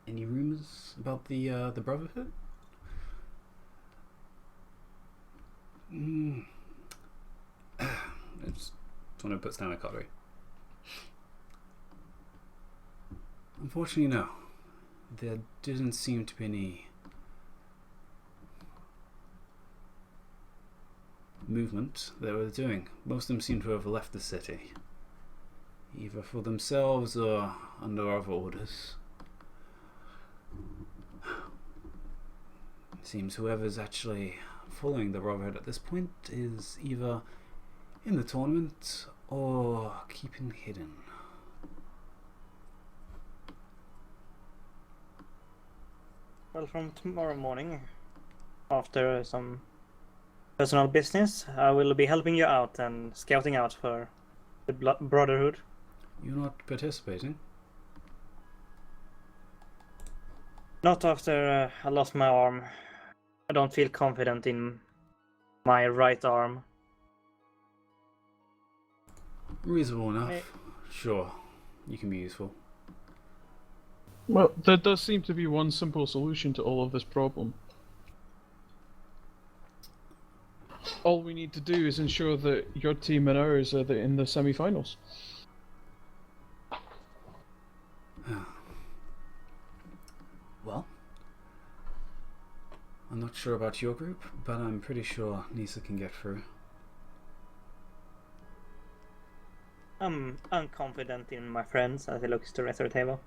S5: rumors about the Brotherhood? Sonja puts down a cutlery. Unfortunately, no. There didn't seem to be any movement they were doing. Most of them seem to have left the city, either for themselves or under other orders. It seems whoever's actually following the Brotherhood at this point is either in the tournament or keeping hidden.
S3: Well, from tomorrow morning, after some personal business, I will be helping you out and scouting out for the Brotherhood.
S5: You're not participating?
S3: Not after I lost my arm. I don't feel confident in my right arm.
S5: Reasonable enough. Sure, you can be useful.
S4: Well, there does seem to be one simple solution to all of this problem. All we need to do is ensure that your team and ours are in the semi-finals.
S5: not sure about your group, but I'm pretty sure Nisa can get through.
S3: I'm confident in my friends as he looks to the rest of the table.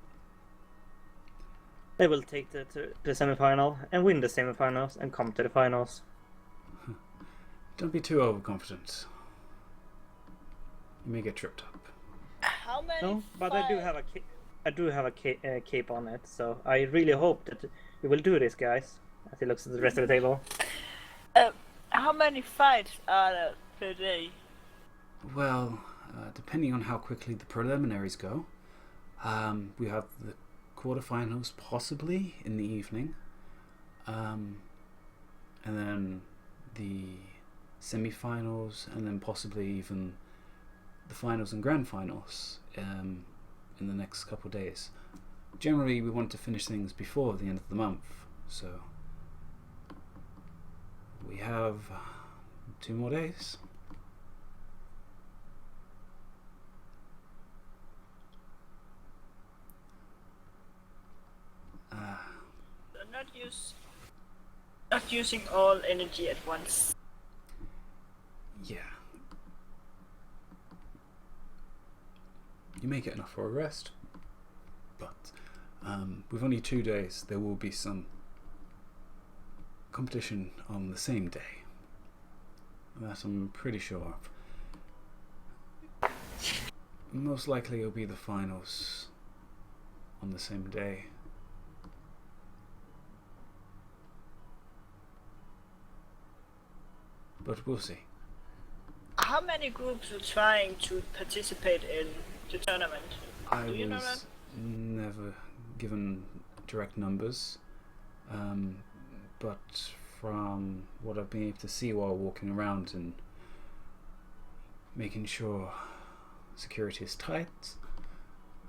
S3: They will take the semi-final and win the semi-finals and come to the finals.
S5: Don't be too overconfident. You may get tripped up.
S7: How many?
S3: No, but I do have a cape on it, so I really hope that you will do this, guys. As he looks at the rest of the table.
S7: How many fights are there per day?
S5: Well, depending on how quickly the preliminaries go, we have the quarterfinals possibly in the evening, and then the semi-finals, and then possibly even the finals and grand finals in the next couple of days. Generally, we want to finish things before the end of the month, so we have 2 more days.
S7: So not using all energy at once.
S5: Yeah. You may get enough for a rest, but with only 2 days, there will be some competition on the same day. That I'm pretty sure of. Most likely it'll be the finals on the same day. But we'll see.
S7: How many groups are trying to participate in the tournament?
S5: I
S7: Do you know
S5: was never given direct numbers, but from what I've been able to see while walking around and making sure security is tight,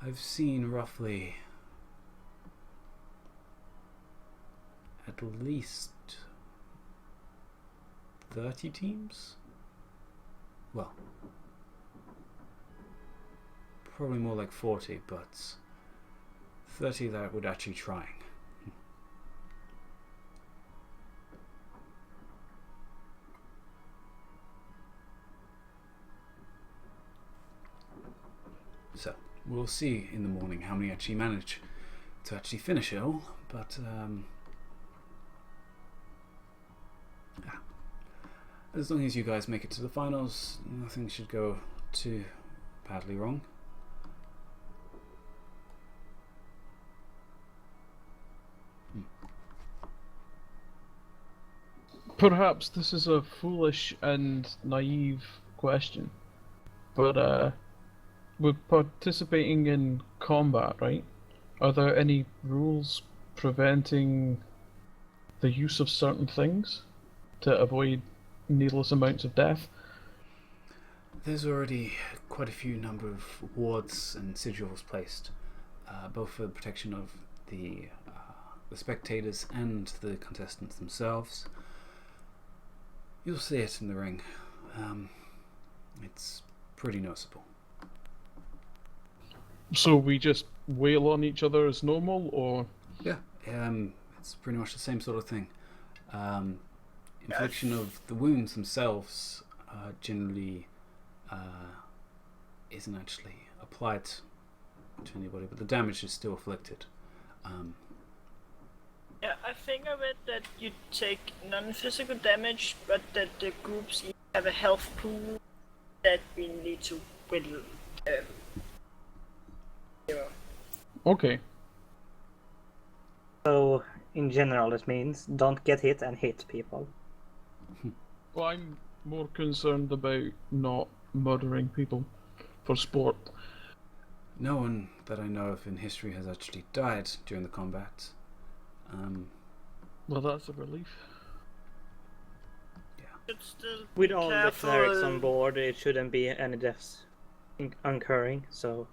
S5: I've seen roughly at least 30 teams? Well, probably more like 40, but 30 that would actually trying. So, we'll see in the morning how many actually manage to actually finish it all, but yeah. As long as you guys make it to the finals, nothing should go too badly wrong.
S4: Perhaps this is a foolish and naive question, but we're participating in combat, right? Are there any rules preventing the use of certain things to avoid needless amounts of death?
S5: There's already quite a few number of wards and sigils placed, both for the protection of the spectators and the contestants themselves. You'll see it in the ring. It's pretty noticeable.
S4: So we just wail on each other as normal, or?
S5: Yeah, it's pretty much the same sort of thing. Infliction of the wounds themselves generally isn't actually applied to anybody, but the damage is still afflicted.
S7: Yeah, I think of it that you take non-physical damage, but that the groups have a health pool that we need to whittle.
S4: Okay.
S3: So, in general, it means don't get hit and hit people.
S4: Well, I'm more concerned about not murdering people for sport.
S5: No one that I know of in history has actually died during the combat.
S4: Well, that's a relief.
S7: Should still
S3: With
S7: be
S3: all the
S7: careful.
S3: clerics on board, it shouldn't be any deaths occurring, so...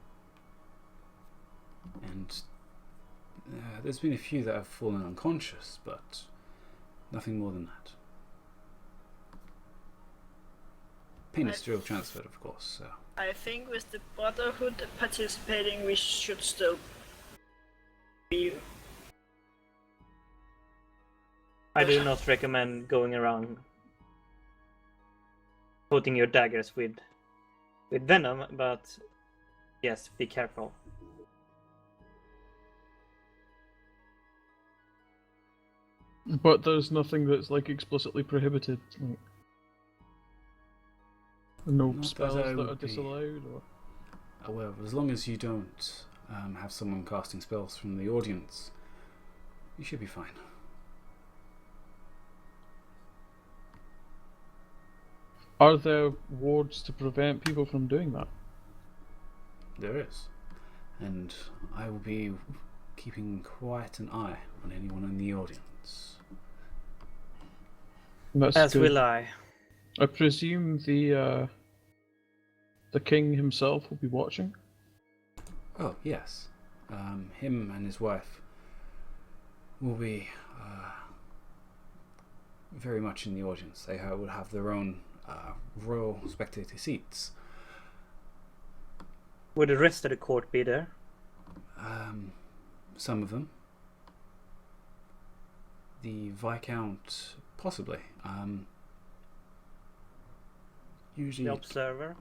S5: And there's been a few that have fallen unconscious, but nothing more than that. Pain is still transferred, of course, so...
S7: I think with the Brotherhood participating, we should still be
S3: I do not recommend going around putting your daggers with venom, but yes, be careful.
S4: But there's nothing that's like explicitly prohibited. Like, no
S5: Not that
S4: spells
S5: I
S4: that
S5: would
S4: are
S5: be
S4: disallowed. Or...
S5: However, as long as you don't have someone casting spells from the audience, you should be fine.
S4: Are there wards to prevent people from doing that?
S5: There is. And I will be keeping quite an eye on anyone in the audience.
S4: That's
S3: As
S4: good.
S3: will I.
S4: I presume the king himself will be watching.
S5: Oh, yes. Him and his wife will be very much in the audience. They will have their own royal spectator seats.
S3: Would the rest of the court be there?
S5: Some of them. The Viscount, possibly. Usually,
S3: The observer?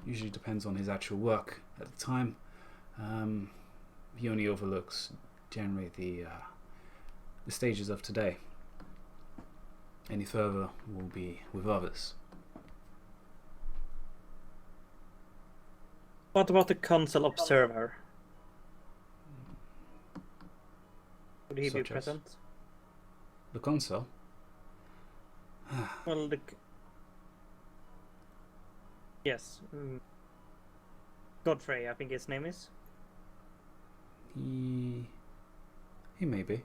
S5: usually depends on his actual work at the time. He only overlooks generally the stages of today. Any further will be with others.
S3: What about the consul observer? Would he be
S5: Such as?
S3: present?
S5: The consul?
S3: Well, yes. Godfrey, I think his name is.
S5: He may be.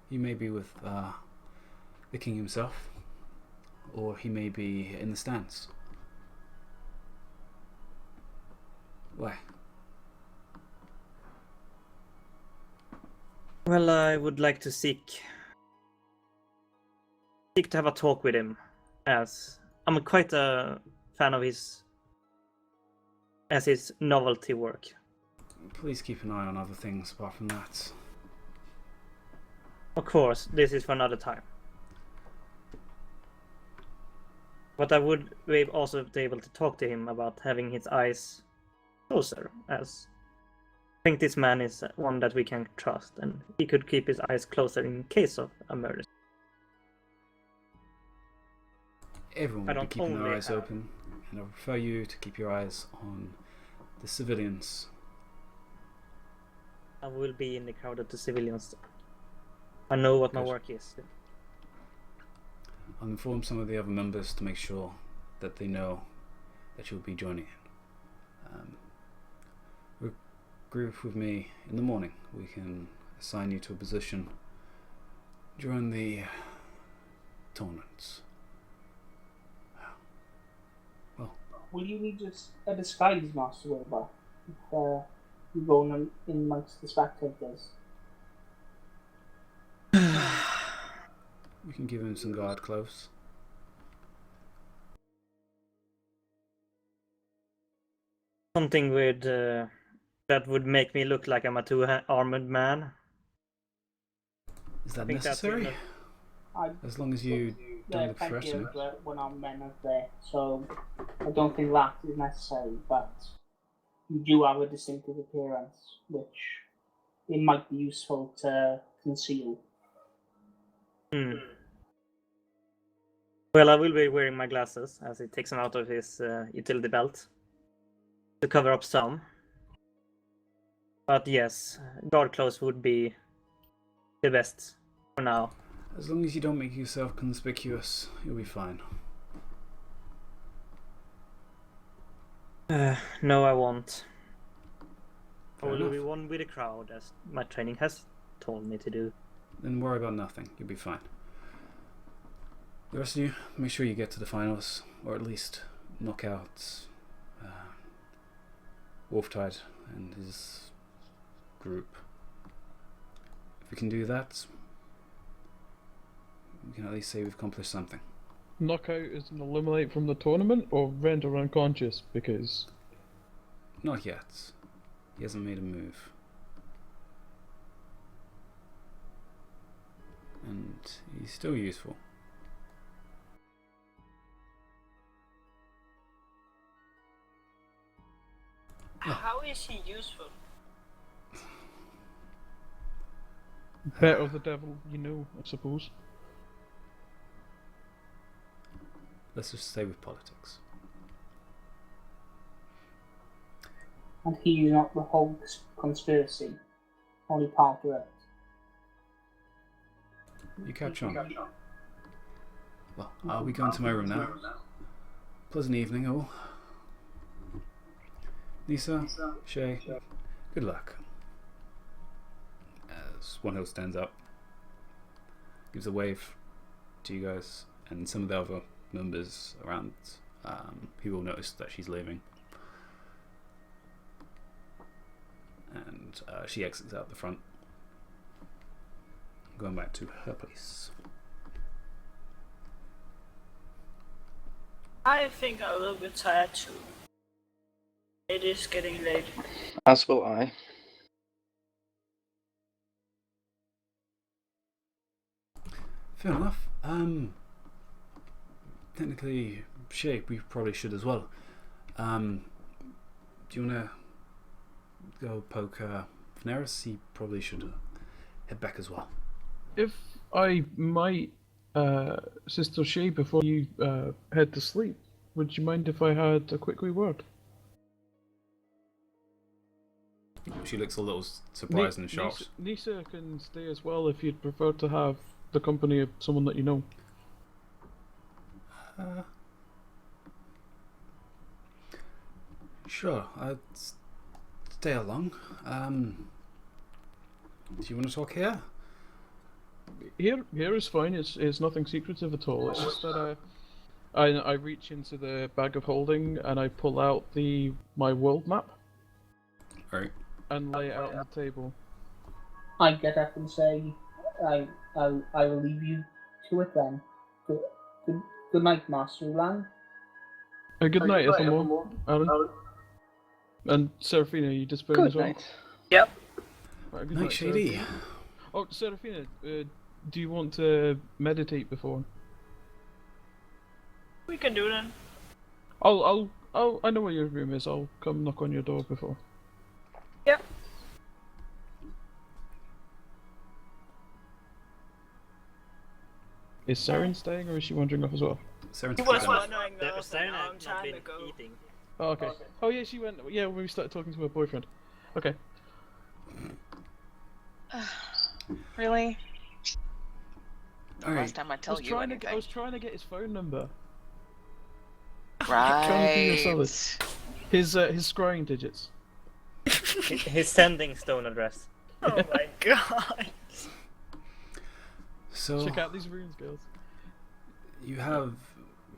S5: He may be with the king himself, or he may be in the stands. Why?
S3: Well, I would like to seek to have a talk with him, as I'm quite a fan of his novelty work.
S5: Please keep an eye on other things apart from that.
S3: Of course, this is for another time. But I would also be able to talk to him about having his eyes closer, as I think this man is one that we can trust, and he could keep his eyes closer in case of a murder.
S5: Everyone
S3: I
S5: will be
S3: don't
S5: keeping their
S3: only
S5: eyes
S3: have-
S5: open, and I prefer you to keep your eyes on the civilians.
S3: I will be in the crowd of the civilians. I know what my
S5: Good.
S3: work is.
S5: I'll inform some of the other members to make sure that they know that you'll be joining in. Group with me in the morning. We can assign you to a position during the tournaments.
S2: Will you need a disguise, Master Wilbur, if you go in amongst the spectators?
S5: We can give him some guard clothes.
S3: Something with that would make me look like I'm a two-armed man.
S5: Is that
S3: think that's
S5: necessary?
S2: I
S5: As long as you don't look
S2: plenty
S5: threatening.
S2: of one-armed men out there, so I don't think that is necessary. But you do have a distinctive appearance, which it might be useful to conceal.
S3: Well, I will be wearing my glasses as he takes them out of his utility belt to cover up some. But yes, guard clothes would be the best for now.
S5: As long as you don't make yourself conspicuous, you'll be fine.
S3: No, I won't. I
S5: Fair
S3: will be
S5: enough.
S3: one with the crowd, as my training has told me to do.
S5: Then worry about nothing. You'll be fine. The rest of you, make sure you get to the finals, or at least knock out Wolftide and his group. If we can do that, we can at least say we've accomplished something.
S4: Knockout is an eliminate from the tournament or render unconscious because
S5: Not yet. He hasn't made a move. and he's still useful.
S7: How is he useful?
S4: Better the devil you know, I suppose.
S5: Let's just stay with politics.
S2: And he is not the whole conspiracy, only part of it.
S5: You catch on. Well, are we going to my room now? Pleasant evening, all. Nisa, Shay, good luck. As One Hill stands up, gives a wave to you guys, and some of the other members around who will notice that she's leaving. And she exits out the front, going back to her place.
S7: I think I will be tired too. It is getting late.
S1: As will I.
S5: Fair enough. Technically, Shay, we probably should as well. Do you want to go poke Veneris? He probably should head back as well.
S4: If I might, Sister Shay, before you head to sleep, would you mind if I had a quick wee word?
S5: She looks a little surprised and shocked.
S4: Nisa can stay as well if you'd prefer to have the company of someone that you know.
S5: Sure, I'd stay along. Do you want to talk here?
S4: Here is fine. It's nothing secretive at all. It's just that I reach into the bag of holding and I pull out my world map
S5: Right.
S4: and lay it out on the table.
S2: I get up and say, I will leave you to it then. Good night, Master Ulan.
S4: Good night, Ethelmore, Aaron. And Seraphina, you disappearing as
S1: Good
S4: well?
S1: night.
S7: Yep.
S4: Right, good
S5: Night, Shady.
S4: Seraphina. Oh, Seraphina, do you want to meditate before?
S7: We can do that.
S4: I know where your room is. I'll come knock on your door before.
S7: Yep.
S4: Is Saren staying or is she wandering off as well?
S5: Seren's
S7: He was
S5: sleeping.
S7: wondering off a
S3: Saren
S7: long
S3: has not
S7: time
S3: been
S7: ago.
S3: eating.
S4: Oh, okay. Oh yeah, she went. Yeah, when we started talking to her boyfriend. Okay.
S6: Really?
S5: All right.
S6: Last time I tell you
S4: I
S6: anything.
S4: was trying to get his phone number.
S6: Right.
S4: Trying to do you a solid. His scrying digits.
S3: His sending stone address.
S7: Oh my god.
S5: So
S4: Check out these runes, girls.
S5: you have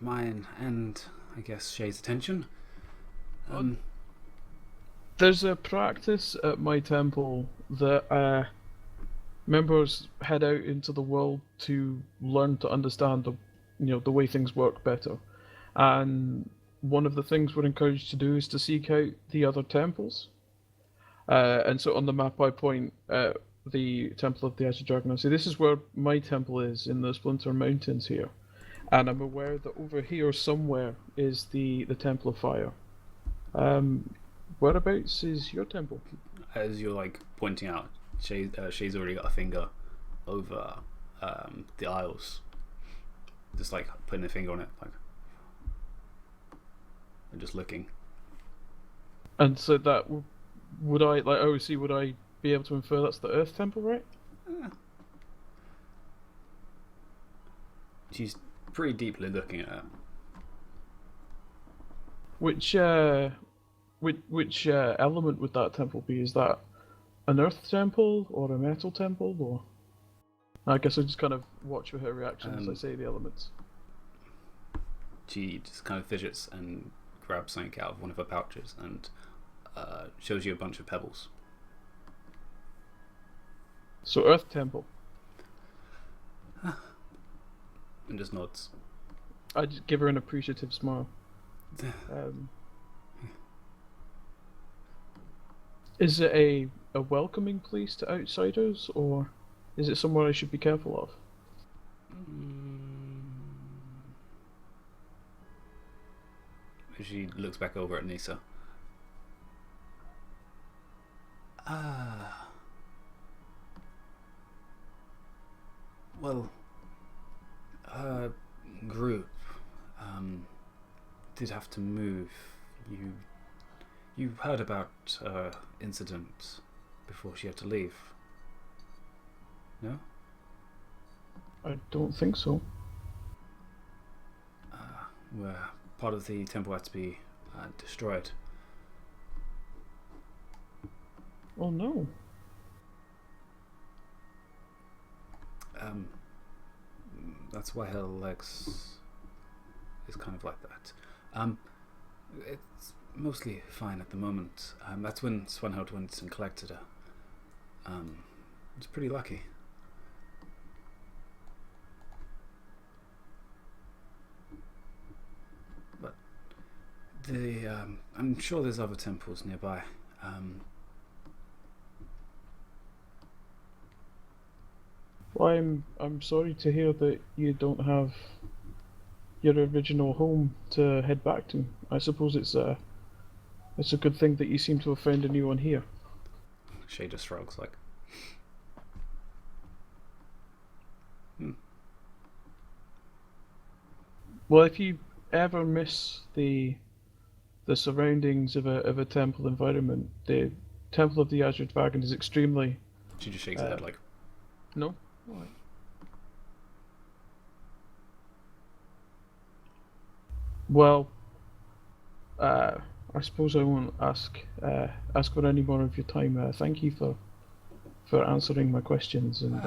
S5: mine and I guess Shay's attention.
S4: There's a practice at my temple that members head out into the world to learn to understand the way things work better. And one of the things we're encouraged to do is to seek out the other temples. And so on the map I point at the Temple of the Azure Dragon. I say, this is where my temple is, in the Splinter Mountains here. And I'm aware that over here somewhere is the Temple of Fire. Whereabouts is your temple?
S5: As you're like pointing out, Shay's already got a finger over the aisles, just like putting a finger on it, like, and just looking.
S4: And so that would I be able to infer that's the Earth Temple, right?
S5: She's pretty deeply looking at it.
S4: Which element would that temple be? Is that an Earth Temple or a Metal Temple, or? I guess I just kind of watch for her reaction as I say the elements.
S5: She just kind of fidgets and grabs something out of one of her pouches and shows you a bunch of pebbles.
S4: So Earth Temple.
S5: And just nods.
S4: I just give her an appreciative smile. Is it a welcoming place to outsiders, or is it somewhere I should be careful of?
S5: She looks back over at Nisa. Well, her group did have to move. You heard about her incident before she had to leave, no?
S4: I don't think so.
S5: Where part of the temple had to be destroyed.
S4: Oh no.
S5: That's why her legs is kind of like that. It's mostly fine at the moment. That's when Swanhild went and collected her. It's pretty lucky. But I'm sure there's other temples nearby.
S4: Well, I'm sorry to hear that you don't have your original home to head back to. I suppose it's a good thing that you seem to have found a new one here.
S5: Shay just shrugs like.
S4: Well, if you ever miss the surroundings of a temple environment, the Temple of the Azure Dragon is extremely.
S5: She just shakes her head like.
S4: No. Alright. Well, I suppose I won't ask for any more of your time. Thank you for answering my questions and.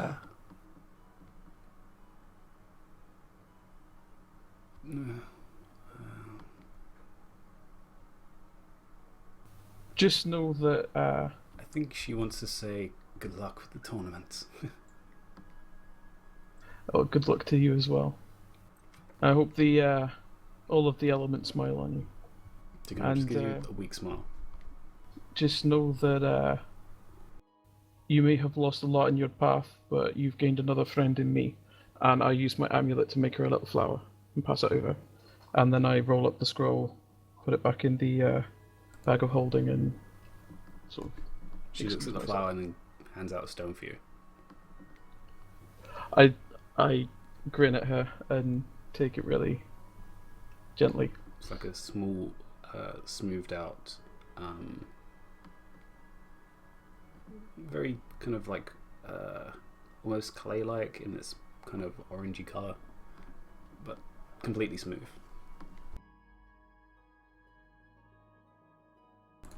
S4: Just know that.
S5: I think she wants to say good luck with the tournament.
S4: Oh, good luck to you as well. I hope the all of the elements smile on you.
S5: To just give you a weak smile.
S4: Just know that you may have lost a lot in your path, but you've gained another friend in me. And I use my amulet to make her a little flower and pass it over. And then I roll up the scroll, put it back in the bag of holding, and sort of.
S5: She looks at the flower and then hands out a stone for you.
S4: I grin at her and take it really gently.
S5: It's like a small, smoothed out, very kind of like almost clay-like in its kind of orangey colour, but completely smooth.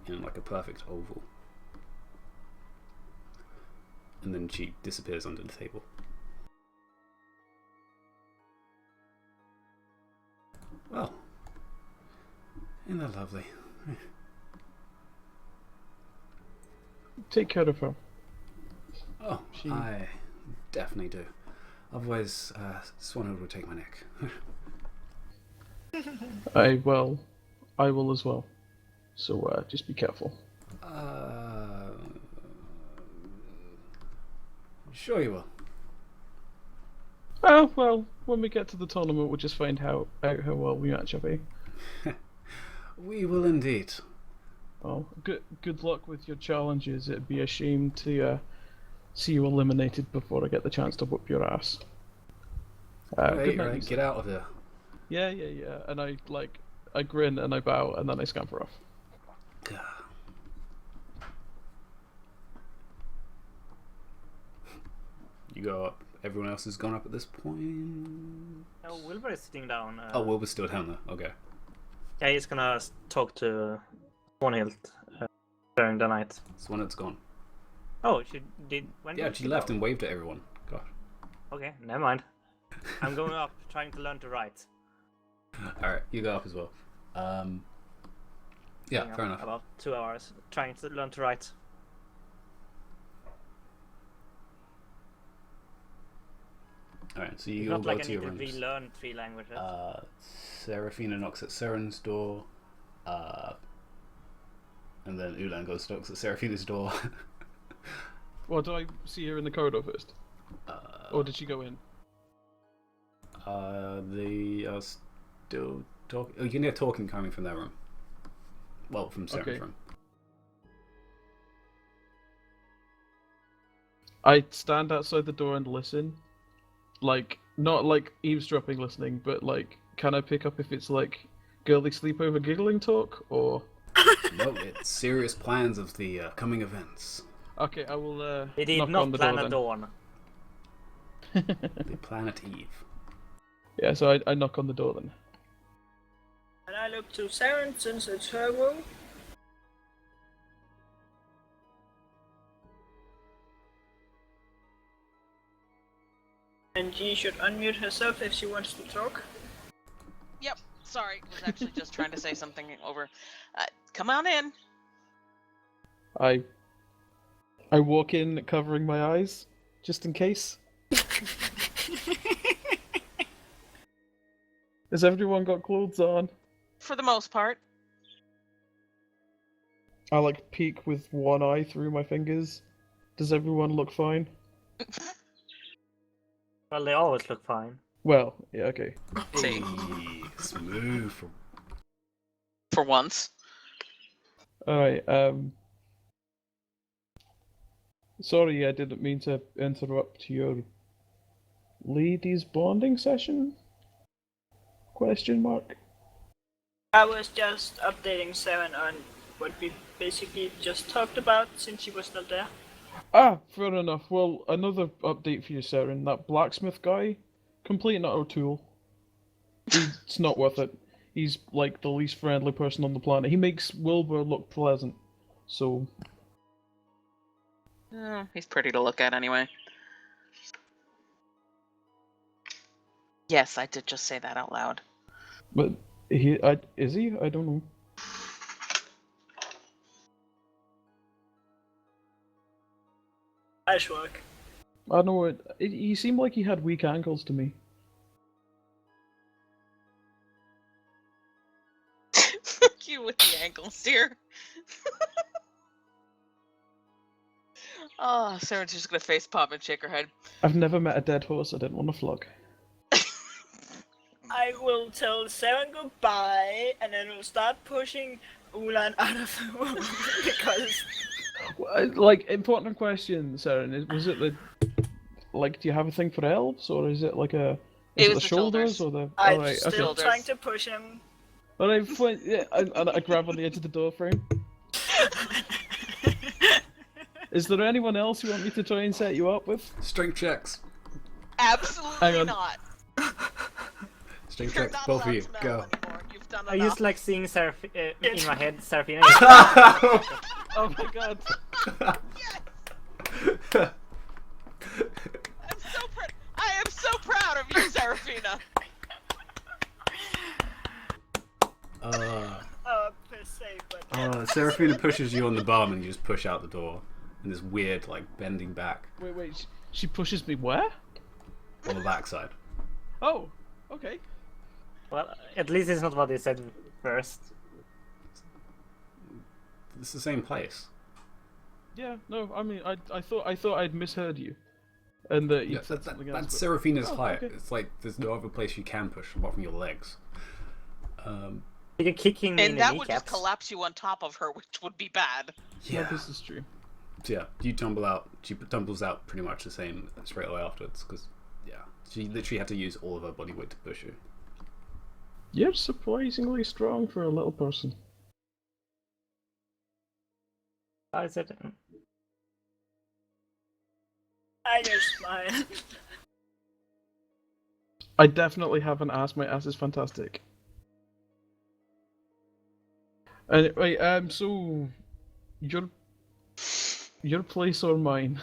S5: In like a perfect oval. And then she disappears under the table. Well, isn't that lovely?
S4: Take care of her.
S5: Oh, I definitely do. Otherwise, Swanhild will take my neck.
S4: I will as well. So just be careful.
S5: Sure you will.
S4: Oh, well, when we get to the tournament, we'll just find out how well we match up, eh?
S5: We will indeed.
S4: Oh, good luck with your challenges. It'd be a shame to see you eliminated before I get the chance to whoop your ass. Good night,
S5: right, get out of there.
S4: Yeah. And I grin and I bow and then I scamper off.
S5: You go up. Everyone else has gone up at this point.
S3: No, Wilbur is sitting down.
S5: Oh, Wilbur's still down there. Okay.
S3: Yeah, he's gonna talk to Swanhild during the night.
S5: Swanhild's gone.
S3: Oh, she did. When
S5: Yeah,
S3: did
S5: she left and waved at everyone. Gosh.
S3: Okay, never mind. I'm going up, trying to learn to write.
S5: Alright, you go up as well. Yeah, fair enough.
S3: About 2 hours trying to learn to write.
S5: Alright, so you
S3: It's
S5: all
S3: not
S5: go
S3: like I
S5: to your
S3: need to
S5: rooms.
S3: relearn 3 languages.
S5: Seraphina knocks at Seren's door. And then Ulan goes to knocks at Seraphina's door.
S4: Well, do I see her in the corridor first? Or did she go in?
S5: They are still You can hear talking coming from their room. Well, from Seren's
S4: Okay.
S5: room.
S4: I stand outside the door and listen. Like, not like eavesdropping listening, but like, can I pick up if it's like girly sleepover giggling talk, or...
S5: No, it's serious plans of the coming events.
S4: Okay, I will
S3: They did
S4: knock
S3: not
S4: on the
S3: plan
S4: door
S3: a
S4: then.
S3: dawn.
S5: The planet Eve.
S4: Yeah, so I knock on the door then.
S7: And I look to Saren since it's her room. And she should unmute herself if she wants to talk.
S6: Yep. Sorry, was actually just trying to say something over. Come on in.
S4: I walk in covering my eyes, just in case. Has everyone got clothes on?
S6: For the most part.
S4: I like peek with one eye through my fingers. Does everyone look fine?
S3: Well, they always look fine.
S4: Well, yeah, okay.
S6: See.
S5: Hey, smooth.
S6: For once.
S4: Alright, sorry, I didn't mean to interrupt your ladies bonding session? Question mark.
S7: I was just updating Saren on what we basically just talked about since she was not there.
S4: Ah, fair enough. Well, another update for you, Saren. That blacksmith guy, complete and utter tool. It's not worth it. He's like the least friendly person on the planet. He makes Wilbur look pleasant. So,
S6: He's pretty to look at anyway. Yes, I did just say that out loud.
S4: but is he? I don't know.
S7: Nice work.
S4: I know he seemed like he had weak ankles to me.
S6: Fuck you with the ankles, dear. Oh, Saren's just gonna face pop and shake her head.
S4: I've never met a dead horse I didn't want to flog.
S7: I will tell Saren goodbye, and then we'll start pushing Ulan out of the room because
S4: Like, important question, Saren. Was it the like? Do you have a thing for elves, or is it like a? Is
S6: It
S4: it
S6: was
S4: the
S6: the
S4: shoulders
S6: shoulders.
S4: or the?
S7: I'm
S4: Alright,
S7: still
S4: okay.
S6: Shoulders.
S7: trying to push him.
S4: Alright, fine. Yeah, and I grab on the edge of the door frame. Is there anyone else you want me to try and set you up with?
S5: Strength checks. Hang
S6: Absolutely
S5: on.
S6: not.
S5: Strength
S6: You're
S5: checks,
S6: not
S5: both of
S6: allowed
S5: you.
S6: to know
S5: Go.
S6: anymore. You've done
S3: I
S6: enough.
S3: just like seeing in my head, Seraphina.
S4: Oh my god.
S6: I'm so proud. I am so proud of you, Seraphina.
S7: Per se, but
S5: Seraphina pushes you on the bum and you just push out the door. And this weird, like, bending back
S4: Wait. She pushes me where?
S5: on the backside.
S4: Oh, okay.
S3: Well, at least it's not what they said first.
S5: It's the same place.
S4: Yeah, no, I mean, I thought I'd misheard you, and that you
S5: Yeah,
S4: said something else.
S5: that's
S4: but-
S5: Seraphina's
S4: Oh,
S5: height.
S4: okay.
S5: It's like there's no other place you can push apart from your legs.
S3: You're kicking me in
S6: And
S3: the
S6: that would just
S3: kneecaps.
S6: collapse you on top of her, which would be bad.
S4: No, this is true.
S5: So yeah, you tumble out. She tumbles out pretty much the same straight away afterwards because yeah, she literally had to use all of her body weight to push you.
S4: You're surprisingly strong for a little person.
S3: I said,
S7: I just smile.
S4: I definitely haven't asked. My ass is fantastic. Right, so your place or mine?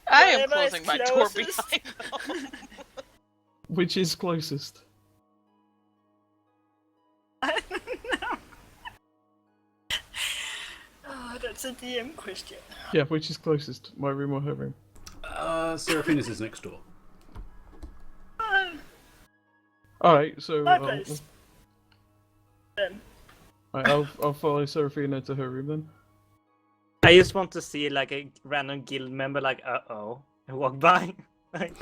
S6: I am
S7: Whatever is
S6: closing my door
S7: closest.
S6: behind them.
S4: Which is closest?
S7: I don't know. Oh, that's a DM question.
S4: Yeah, which is closest? My room or her room?
S5: Seraphina's is next door.
S4: Alright, so
S7: My place. Then.
S4: I'll follow Seraphina to her room then.
S3: I just want to see like a random guild member like, uh-oh, and walk by. Like,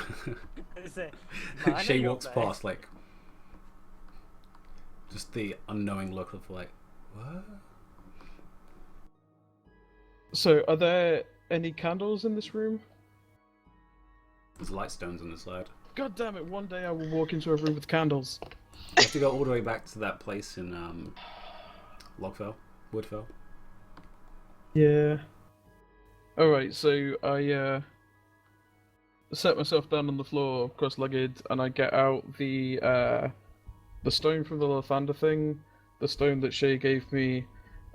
S3: it's a man
S5: Shay
S3: in
S5: walks
S3: your place.
S5: past, like, just the unknowing look of like, what?
S4: So, are there any candles in this room?
S5: There's light stones on the side.
S4: God damn it! One day I will walk into a room with candles.
S5: You have to go all the way back to that place in Logfell, Woodfell.
S4: Yeah. All right. So I set myself down on the floor, cross-legged, and I get out the stone from the Lathander thing, the stone that Shay gave me,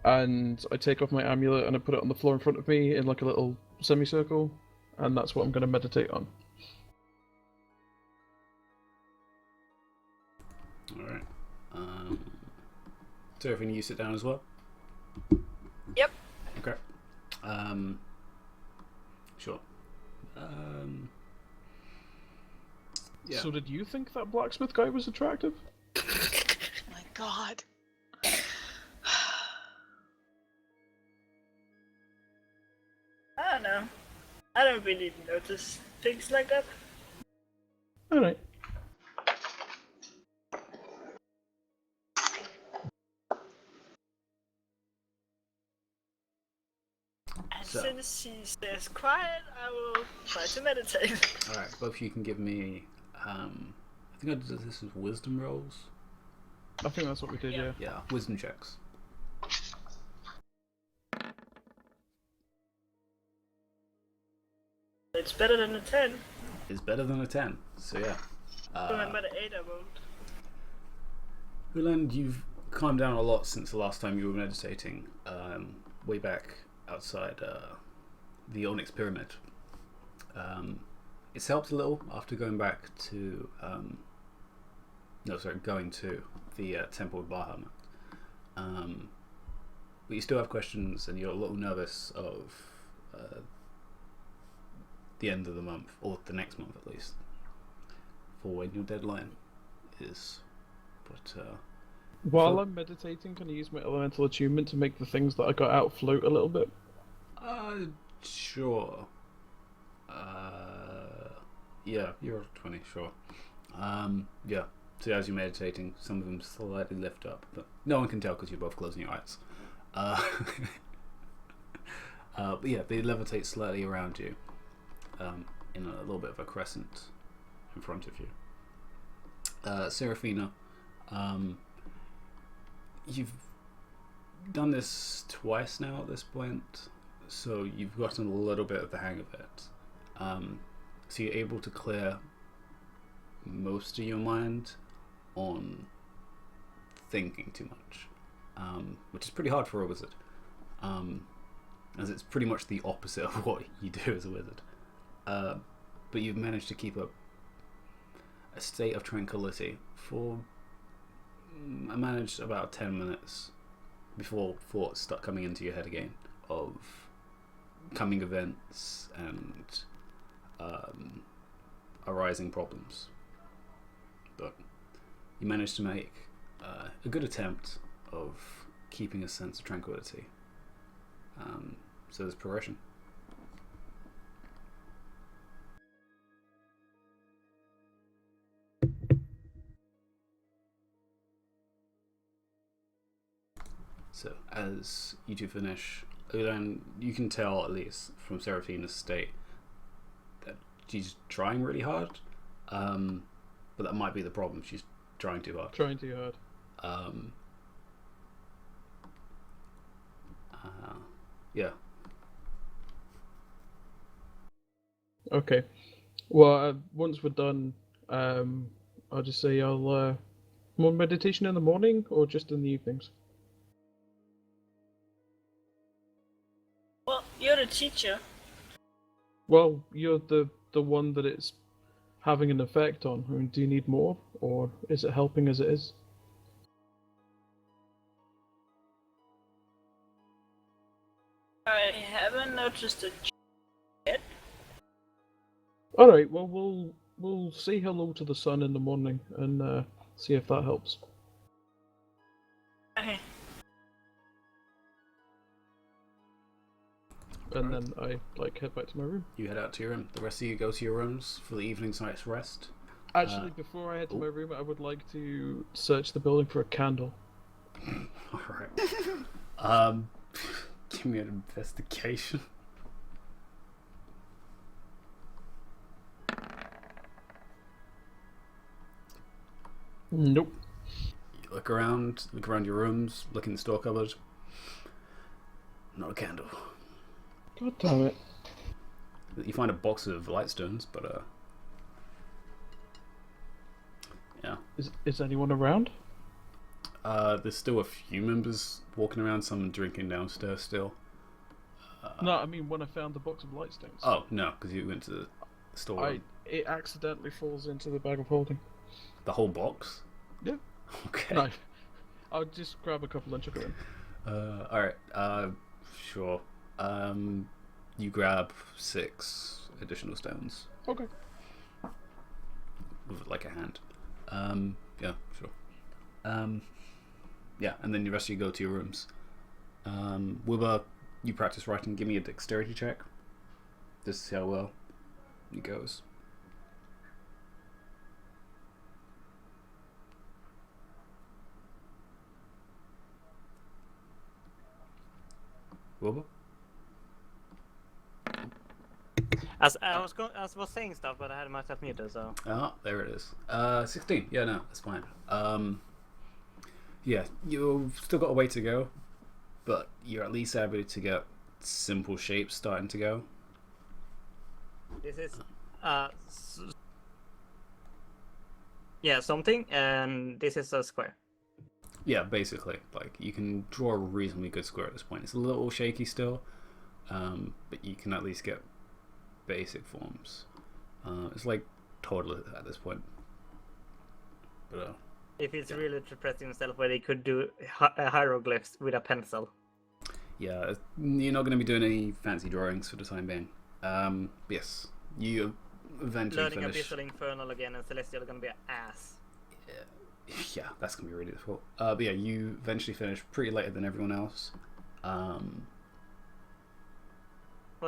S4: and I take off my amulet and I put it on the floor in front of me in like a little semicircle, and that's what I'm going to meditate on.
S5: Alright. Seraphine, you sit down as well?
S7: Yep.
S5: Okay. Sure. Yeah.
S4: So did you think that blacksmith guy was attractive?
S6: My God.
S7: I don't know. I don't really notice things like that.
S4: All right.
S7: As
S5: So.
S7: soon as she stays quiet, I will try to meditate.
S5: Alright, both of you can give me, I think I did this as wisdom rolls.
S4: I think that's what we did.
S7: Yeah.
S4: Yeah.
S5: Yeah, wisdom checks.
S7: It's better than a 10.
S5: Is better than a 10, so yeah.
S7: Remember the 8 I rolled.
S5: Uland, you've calmed down a lot since the last time you were meditating, way back outside the Onyx Pyramid. It's helped a little after going back to, going to the Temple of Bahamut. But you still have questions and you're a little nervous of the end of the month, or the next month at least, for when your deadline is. But
S4: While I'm meditating, can I use my elemental attunement to make the things that I got out float a little bit?
S5: Sure. Yeah, you're 20, sure. Yeah. So as you're meditating, some of them slightly lift up, but no one can tell because you're both closing your eyes. But yeah, they levitate slightly around you, in a little bit of a crescent in front of you. Seraphina, you've done this twice now at this point, so you've gotten a little bit of the hang of it. So you're able to clear most of your mind on thinking too much, which is pretty hard for a wizard, as it's pretty much the opposite of what you do as a wizard. But you've managed to keep a state of tranquility for, I managed about 10 minutes before thoughts start coming into your head again of coming events and arising problems. But you managed to make a good attempt of keeping a sense of tranquility. So there's progression. So as you two finish, Ulan, you can tell at least from Seraphina's state that she's trying really hard, but that might be the problem. She's trying too hard.
S4: Trying too hard.
S5: Yeah.
S4: Okay. Well, once we're done, I'll just say I'll more meditation in the morning or just in the evenings.
S7: Well, you're the teacher.
S4: Well, you're the one that it's having an effect on. I mean, do you need more, or is it helping as it is?
S7: I haven't noticed it yet.
S4: All right. Well, we'll say hello to the sun in the morning and see if that helps.
S7: Okay.
S4: and then I head back to my room.
S5: You head out to your room. The rest of you go to your rooms for the evening's night's rest.
S4: Actually, before I head to my room, I would like to search the building for a candle.
S5: All right. Give me an investigation.
S4: Nope.
S5: You look around your rooms, look in the store cupboard. Not a candle.
S4: God damn it.
S5: You find a box of lightstones, but yeah.
S4: Is anyone around?
S5: There's still a few members walking around, some drinking downstairs still.
S4: No, I mean when I found the box of lightstones.
S5: Oh, no, because you went to the store.
S4: It accidentally falls into the bag of holding.
S5: The whole box?
S4: Yeah.
S5: Okay.
S4: No. I'll just grab a couple and chuck it in.
S5: Alright, sure. You grab 6 additional stones.
S4: Okay.
S5: With like a hand. Yeah, sure. Yeah, and then the rest of you go to your rooms. Wilbur, you practice writing. Give me a dexterity check. Just to see how well it goes. Wilbur?
S3: As I was saying stuff, but I had myself muted, so.
S5: Ah, there it is. 16. Yeah, no, that's fine. Yeah, you've still got a way to go, but you're at least able to get simple shapes starting to go.
S3: This is yeah, something, and this is a square.
S5: Yeah, basically, like you can draw a reasonably good square at this point. It's a little shaky still, but you can at least get basic forms. It's like toddler at this point. But
S3: If it's really depressing himself, where they could do hieroglyphs with a pencil.
S5: yeah, you're not going to be doing any fancy drawings for the time being. Yes, you eventually
S3: Learning
S5: finish.
S3: Abyssal Infernal again and Celestial are gonna be an ass.
S5: Yeah, that's gonna be really difficult. But yeah, you eventually finish pretty later than everyone else.
S3: Well,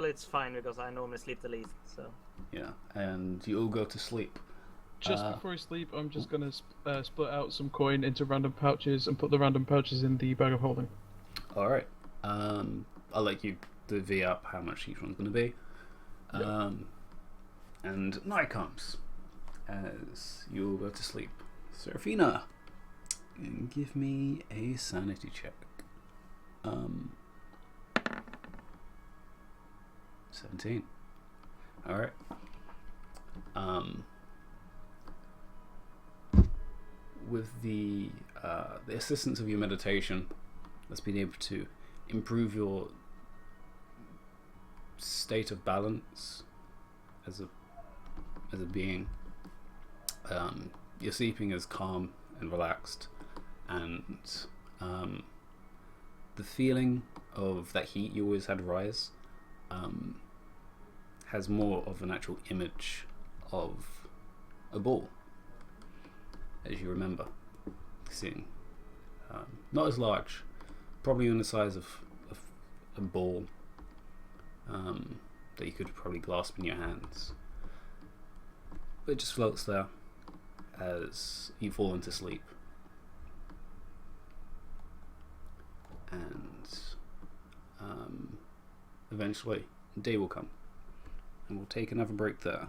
S3: it's fine because I normally sleep the least, so.
S5: Yeah, and you all go to sleep.
S4: Just before I sleep, I'm just gonna split out some coin into random pouches and put the random pouches in the bag of holding.
S5: All right. I'll let you divvy up how much each one's gonna be. And night comes as you all go to sleep. Serafina, give me a sanity check. 17. All right. With the assistance of your meditation, that's been able to improve your state of balance as a being. You're sleeping as calm and relaxed, and the feeling of that heat you always had rise has more of an actual image of a ball, as you remember seeing. Not as large, probably on the size of a ball that you could probably grasp in your hands. But it just floats there as you fall into sleep. And eventually, day will come. And we'll take another break there.